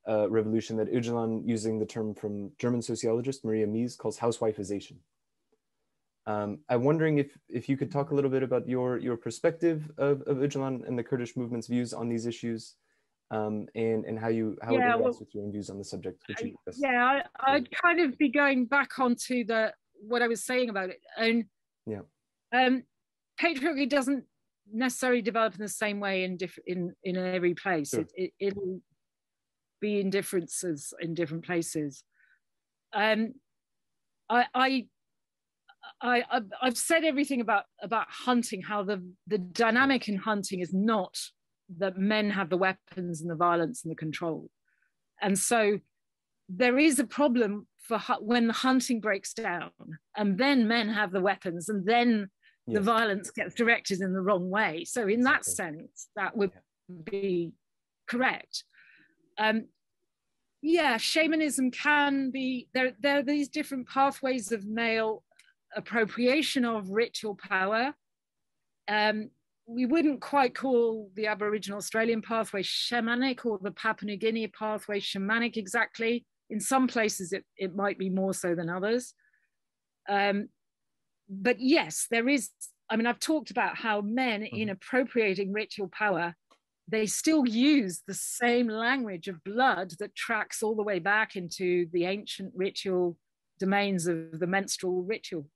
revolution that Ocalan, using the term from German sociologist Maria Mies, calls housewifization. I'm wondering if you could talk a little bit about your perspective of Ocalan and the Kurdish movement's views on these issues, and how it interacts with your own views on the subject. I'd kind of be going back onto what I was saying about it, and patriarchy doesn't necessarily develop in the same way in every place. Sure. It'll be in differences in different places. I've said everything about hunting, how the dynamic in hunting is not that men have the weapons and the violence and the control. And so there is a problem for when the hunting breaks down and then men have the weapons and then the violence gets directed in the wrong way. So in that sense, that would be correct. Shamanism can be, there are these different pathways of male appropriation of ritual power. We wouldn't quite call the Aboriginal Australian pathway shamanic or the Papua New Guinea pathway shamanic exactly. In some places, it might be more so than others. But yes, there is, I mean, I've talked about how men in appropriating ritual power, they still use the same language of blood that tracks all the way back into the ancient ritual domains of the menstrual ritual.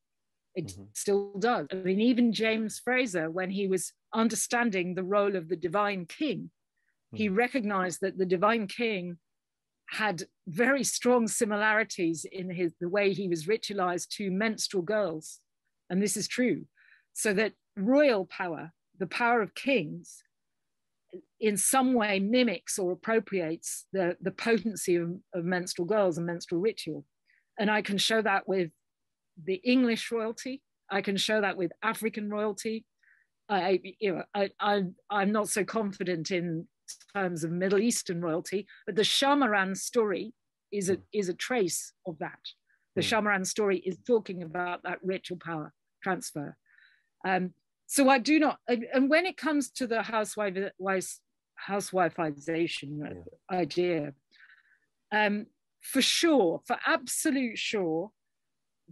It still does. I mean, even James Fraser, when he was understanding the role of the divine king, he recognized that the divine king had very strong similarities in the way he was ritualized to menstrual girls. And this is true. So that royal power, the power of kings, in some way mimics or appropriates the potency of menstrual girls and menstrual ritual. And I can show that with the English royalty. I can show that with African royalty. I'm not so confident in terms of Middle Eastern royalty, but the Shamaran story is a trace of that. The Shamaran story is talking about that ritual power transfer. So I do not, and when it comes to the housewifeization idea, for sure, for absolute sure,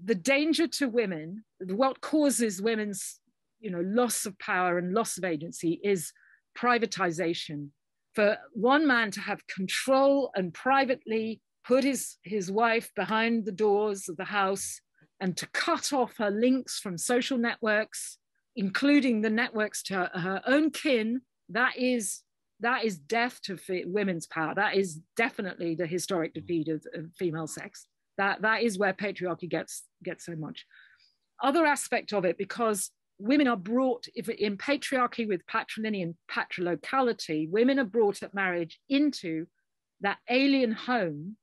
the danger to women, what causes women's loss of power and loss of agency is privatization. For one man to have control and privately put his wife behind the doors of the house and to cut off her links from social networks, including the networks to her own kin, that is death to women's power. That is definitely the historic defeat of female sex. That is where patriarchy gets so much. Other aspect of it, because women are brought, if in patriarchy with patrilineal patrilocality, women are brought at marriage into that alien home.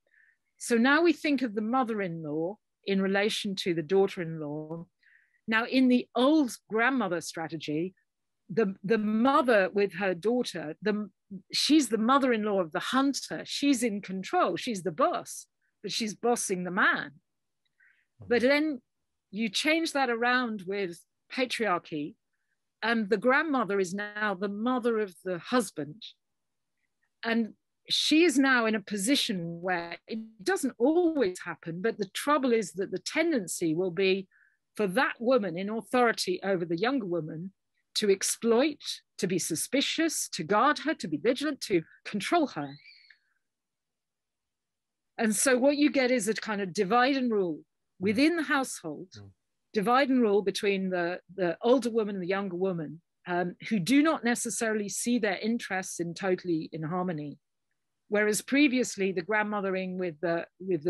So now we think of the mother-in-law in relation to the daughter-in-law. Now in the old grandmother strategy, the mother with her daughter, she's the mother-in-law of the hunter. She's in control, she's the boss, but she's bossing the man. But then you change that around with patriarchy, and the grandmother is now the mother of the husband. And she is now in a position where it doesn't always happen, but the trouble is that the tendency will be for that woman in authority over the younger woman to exploit, to be suspicious, to guard her, to be vigilant, to control her. And so what you get is a kind of divide and rule within the household, divide and rule between the older woman and the younger woman, who do not necessarily see their interests totally in harmony. Whereas previously the grandmothering with the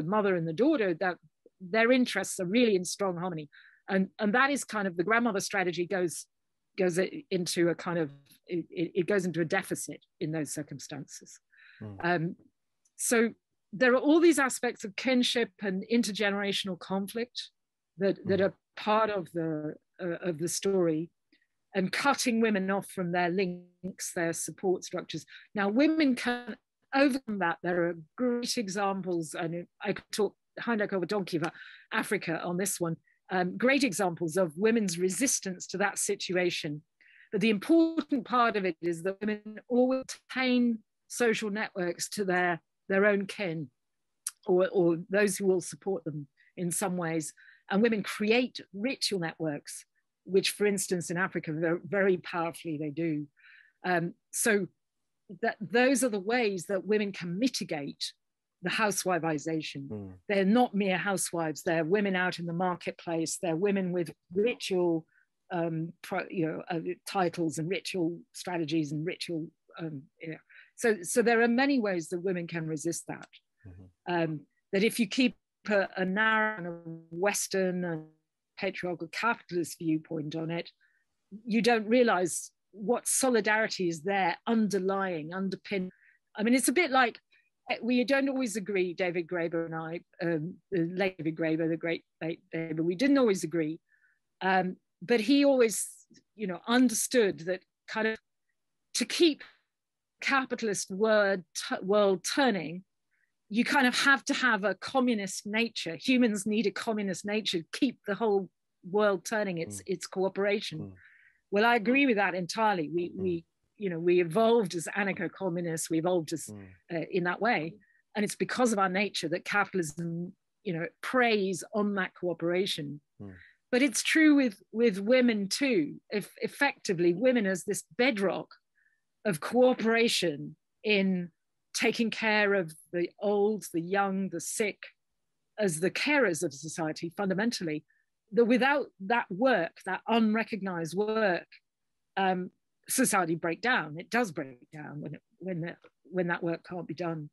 mother and the daughter, that their interests are really in strong harmony. And that is kind of the grandmother strategy goes into a kind of, it goes into a deficit in those circumstances. So there are all these aspects of kinship and intergenerational conflict that are part of the story, and cutting women off from their links, their support structures. Now women can overcome that. There are great examples, and I could talk Heinrich over donkey about Africa on this one. Great examples of women's resistance to that situation. But the important part of it is that women always retain social networks to their own kin, or those who will support them in some ways. And women create ritual networks, which, for instance, in Africa, very powerfully they do. So those are the ways that women can mitigate the housewifeization. They're not mere housewives. They're women out in the marketplace. They're women with ritual titles and ritual strategies and ritual. So there are many ways that women can resist that. That if you keep a narrow Western and patriarchal capitalist viewpoint on it, you don't realize what solidarity is there underpin. I mean, it's a bit like, we don't always agree, David Graeber and I, late David Graeber, the great late Graeber, we didn't always agree. But he always, understood that kind of to keep capitalist world turning, you kind of have to have a communist nature. Humans need a communist nature to keep the whole world turning. It's cooperation. Well, I agree with that entirely. We evolved as anarcho-communists. We evolved as in that way. And it's because of our nature that capitalism, you know, preys on that cooperation. But it's true with women too. If effectively women as this bedrock of cooperation in taking care of the old, the young, the sick, as the carers of society fundamentally, that without that work, that unrecognized work, society break down. It does break down when that work can't be done.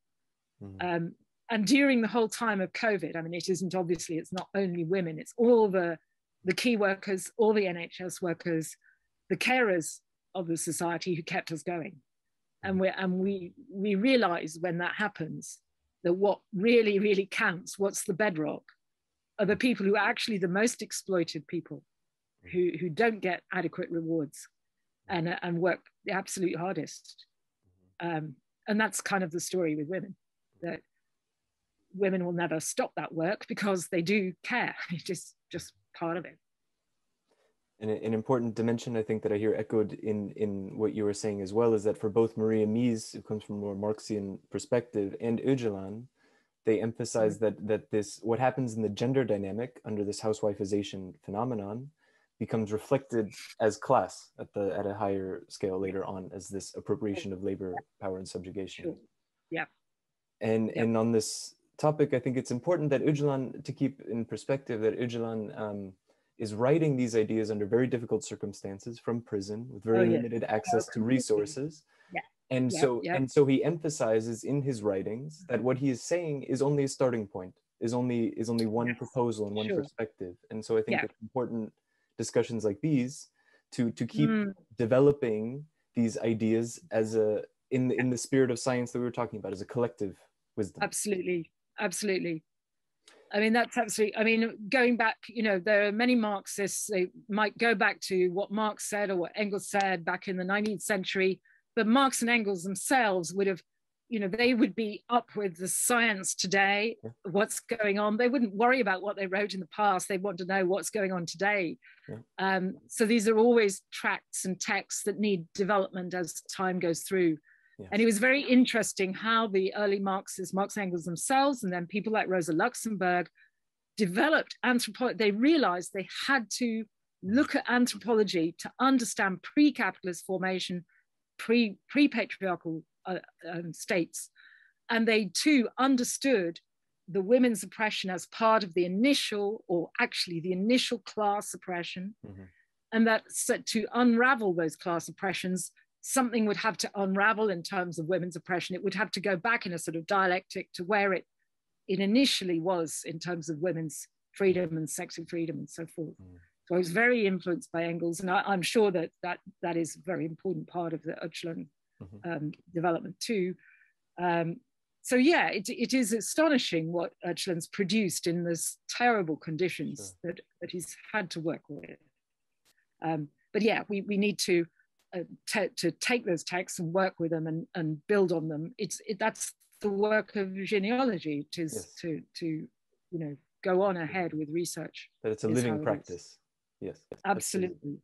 And during the whole time of COVID, I mean, it's not only women, it's all the key workers, all the NHS workers, the carers of the society who kept us going. And we realize when that happens that what really, really counts, what's the bedrock, are the people who are actually the most exploited people, who don't get adequate rewards and work the absolute hardest. And that's kind of the story with women, that women will never stop that work because they do care. It's just part of it. And an important dimension, I think, that I hear echoed in what you were saying as well, is that for both Maria Mies, who comes from a more Marxian perspective, and Ocalan, they emphasize that this, what happens in the gender dynamic under this housewifization phenomenon, becomes reflected as class at a higher scale later on, as this appropriation of labor, power, and subjugation. Sure. Yeah. And on this topic, I think it's important that Ocalan, to keep in perspective, that Ocalan is writing these ideas under very difficult circumstances from prison with very limited access to resources. Yeah. And so he emphasizes in his writings that what he is saying is only a starting point, is only one proposal and one perspective. And so I think it's important discussions like these to keep developing these ideas as in the spirit of science that we were talking about, as a collective wisdom. Absolutely. I mean, that's absolutely, I mean, going back, you know, there are many Marxists, they might go back to what Marx said or what Engels said back in the 19th century, but Marx and Engels themselves would have, you know, they would be up with the science today, what's going on. They wouldn't worry about what they wrote in the past. They want to know what's going on today. So these are always tracts and texts that need development as time goes through. And it was very interesting how the early Marxists, Marx and Engels themselves, and then people like Rosa Luxemburg, developed anthropology. They realized they had to look at anthropology to understand pre-capitalist formation, pre-patriarchal states. And they too understood the women's oppression as part of the initial, or actually the initial class oppression. And that to unravel those class oppressions, something would have to unravel in terms of women's oppression. It would have to go back in a sort of dialectic to where it initially was in terms of women's freedom and sexual freedom and so forth. So I was very influenced by Engels, and I'm sure that is a very important part of the Ocalan development too. So yeah, it is astonishing what Ocalan's produced in those terrible conditions that he's had to work with. But yeah, we need to take those texts and work with them and build on them. That's the work of genealogy, it is to you know, go on ahead with research. That it's a living practice. Yes, absolutely.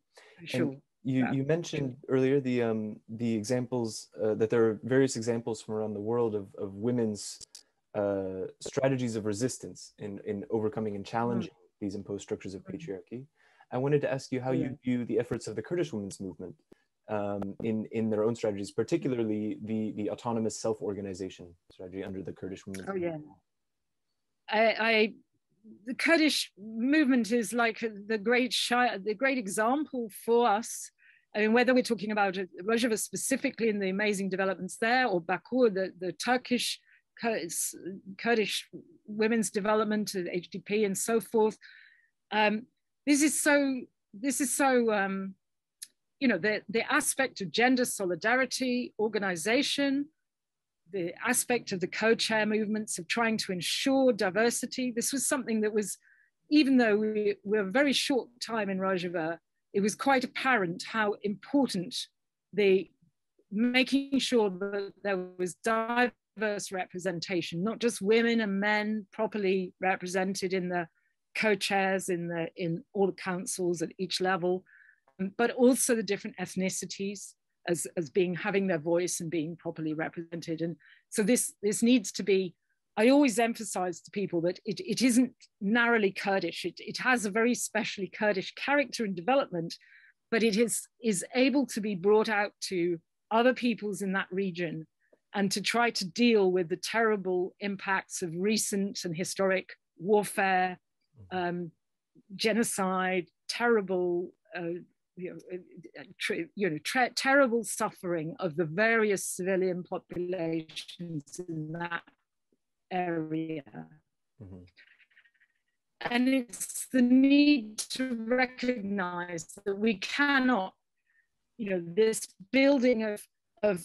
Sure. You mentioned earlier the examples that there are various examples from around the world of women's strategies of resistance in overcoming and challenging these imposed structures of patriarchy. I wanted to ask you how you view the efforts of the Kurdish women's movement in their own strategies, particularly the autonomous self-organization strategy under the Kurdish women's movement. The Kurdish movement is like the great example for us. I mean, whether we're talking about Rojava specifically and the amazing developments there, or Bakur, the Turkish Kurdish women's development, HDP, and so forth. This is so. You know, the aspect of gender solidarity, organization, the aspect of the co-chair movements of trying to ensure diversity. This was something that was, even though we were a very short time in Rojava, it was quite apparent how important the making sure that there was diverse representation, not just women and men properly represented in the co-chairs, in all the councils at each level, but also the different ethnicities as having their voice and being properly represented. And so this needs to be I always emphasize to people that it isn't narrowly Kurdish. It has a very specially Kurdish character and development, but it is able to be brought out to other peoples in that region and to try to deal with the terrible impacts of recent and historic warfare, genocide, terrible, terrible suffering of the various civilian populations in that area. And it's the need to recognize that we cannot, this building of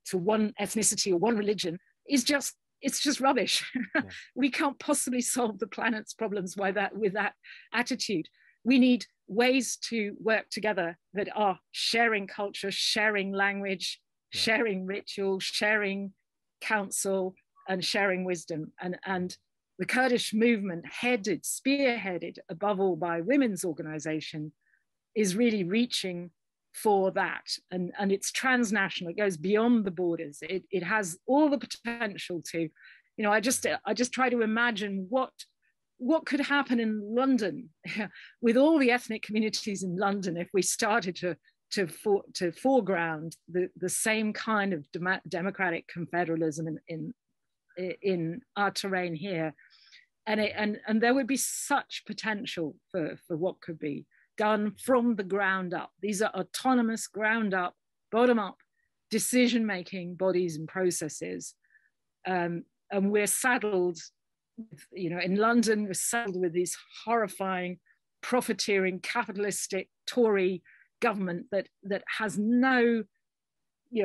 to one ethnicity or one religion is just, it's just rubbish. Yeah. We can't possibly solve the planet's problems with that attitude. We need ways to work together that are sharing culture, sharing language, sharing ritual, sharing counsel, and sharing wisdom. And the Kurdish movement, spearheaded above all by women's organization, is really reaching for that. And it's transnational, it goes beyond the borders. It has all the potential to, I just try to imagine what could happen in London with all the ethnic communities in London if we started to foreground the same kind of democratic confederalism in our terrain here. And there would be such potential for what could be done from the ground up. These are autonomous, ground up, bottom up decision-making bodies and processes. And we're saddled, in London, we're saddled with these horrifying, profiteering, capitalistic Tory government that has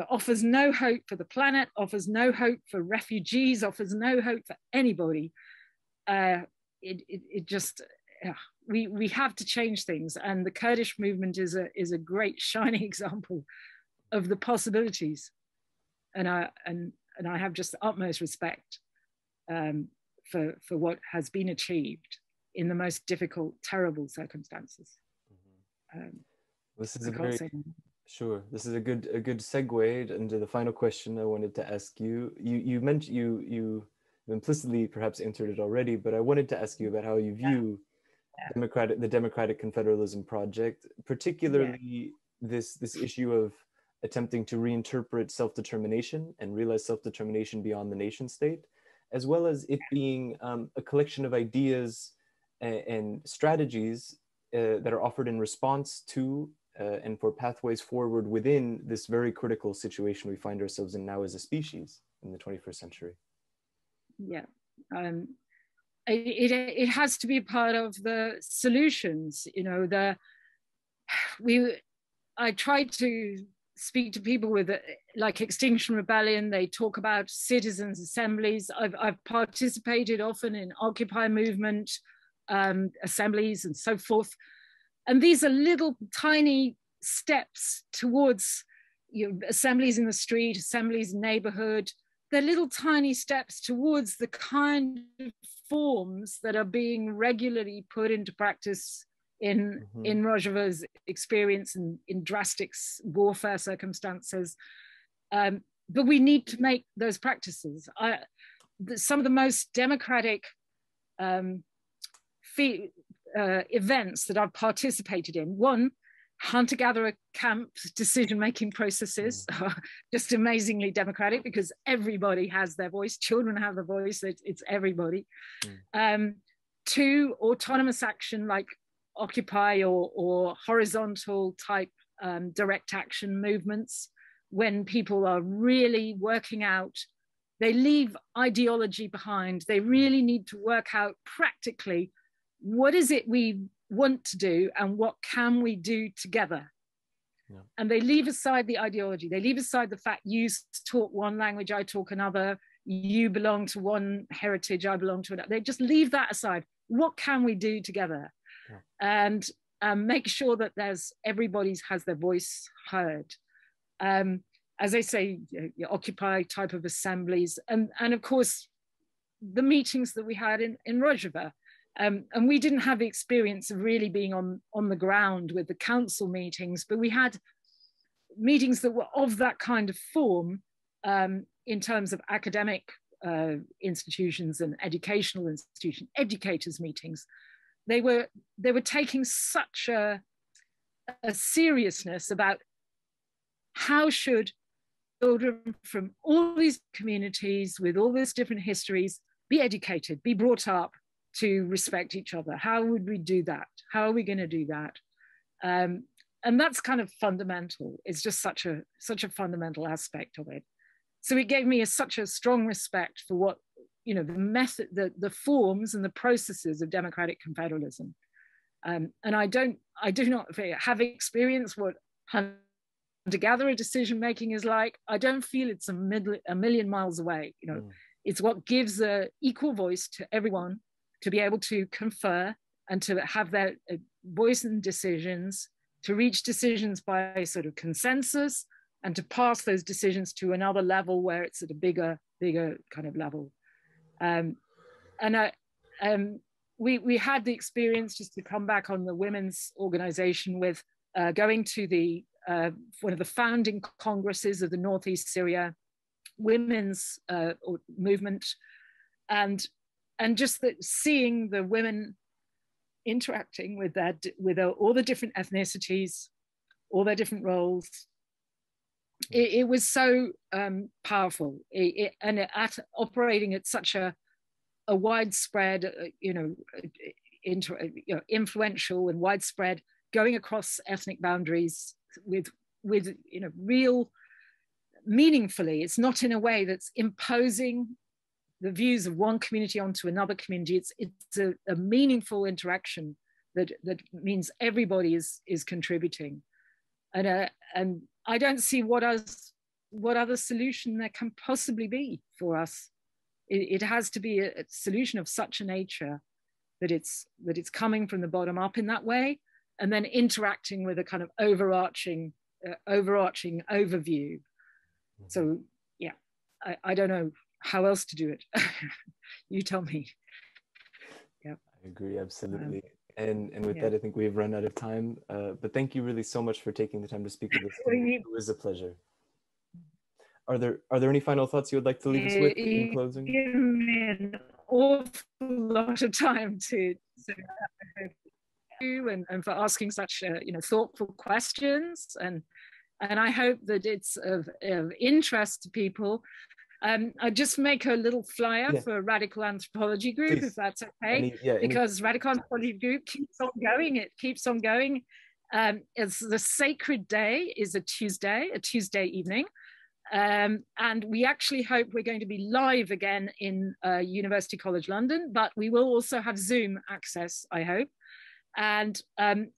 offers no hope for the planet, offers no hope for refugees, offers no hope for anybody. We have to change things, and the Kurdish movement is a great shining example of the possibilities. And I have just the utmost respect for what has been achieved in the most difficult, terrible circumstances. This is This is a good segue into the final question I wanted to ask you. You mentioned you implicitly perhaps answered it already, but I wanted to ask you about how you view the democratic confederalism project, particularly this issue of attempting to reinterpret self-determination and realize self-determination beyond the nation state, as well as it being a collection of ideas and strategies that are offered in response to and for pathways forward within this very critical situation we find ourselves in now as a species in the 21st century. Yeah, it has to be part of the solutions. I try to speak to people with like Extinction Rebellion. They talk about citizens' assemblies. I've participated often in Occupy movement assemblies and so forth. And these are little tiny steps towards assemblies in the street, assemblies in neighborhood. They're little tiny steps towards the kind of forms that are being regularly put into practice in Rojava's experience in drastic warfare circumstances. But we need to make those practices. Some of the most democratic events that I've participated in, one, hunter-gatherer camp decision-making processes are just amazingly democratic because everybody has their voice, children have a voice, it's everybody. Two, autonomous action like Occupy or horizontal type direct action movements, when people are really working out, they leave ideology behind, they really need to work out practically what is it we want to do and what can we do together. And they leave aside the ideology, they leave aside the fact you talk one language, I talk another, you belong to one heritage, I belong to another. They just leave that aside. What can we do together? And make sure that everybody has their voice heard. As I say, Occupy type of assemblies, and of course the meetings that we had in Rojava. And we didn't have the experience of really being on the ground with the council meetings, but we had meetings that were of that kind of form in terms of academic institutions and educational institutions, educators' meetings, they were taking such a seriousness about how should children from all these communities with all these different histories be educated, be brought up to respect each other. How would we do that? How are we going to do that? And that's kind of fundamental. It's just such a fundamental aspect of it. So it gave me such a strong respect for what, you know, the method, the forms and the processes of democratic confederalism. And I do not have experience what hunter-gatherer decision-making is like. I don't feel it's a million miles away. You know, it's what gives an equal voice to everyone to be able to confer and to have their voice in decisions, to reach decisions by sort of consensus, and to pass those decisions to another level where it's at a bigger kind of level. We had the experience, just to come back on the women's organization, with going to the one of the founding congresses of the Northeast Syria women's movement, and just seeing the women interacting with all the different ethnicities, all their different roles. It was so powerful, operating at such a widespread, influential and widespread, going across ethnic boundaries with real meaningfully. It's not in a way that's imposing the views of one community onto another community. It's a meaningful interaction that means everybody is contributing, and I don't see what other solution there can possibly be for us. It has to be a solution of such a nature that it's coming from the bottom up in that way, and then interacting with a kind of overarching overview. So yeah, I don't know how else to do it. You tell me. Yeah, I agree, absolutely. And with that, I think we've run out of time. But thank you really so much for taking the time to speak with us. It was a pleasure. Are there any final thoughts you would like to leave us with in closing? Give me an awful lot of time to you and for asking such thoughtful questions, and I hope that it's of interest to people. I'll just make a little flyer for Radical Anthropology Group, if that's okay, because Radical Anthropology Group keeps on going. It keeps on going. It's the sacred day is a Tuesday evening. And we actually hope we're going to be live again in University College London, but we will also have Zoom access, I hope. And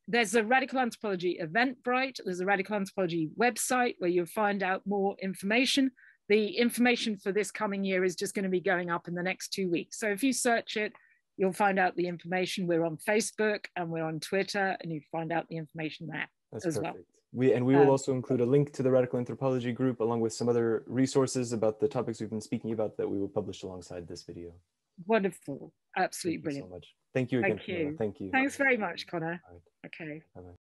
there's a Radical Anthropology Eventbrite. There's a Radical Anthropology website where you'll find out more information. The information for this coming year is just going to be going up in the next 2 weeks. So if you search it, you'll find out the information. We're on Facebook and we're on Twitter, and you find out the information there as well. We will also include a link to the Radical Anthropology Group, along with some other resources about the topics we've been speaking about that we will publish alongside this video. Wonderful. Absolutely brilliant. Thank you so much. Thank you again. Thank you. Thank you. Thanks very much, Connor. Right. Okay. Bye-bye.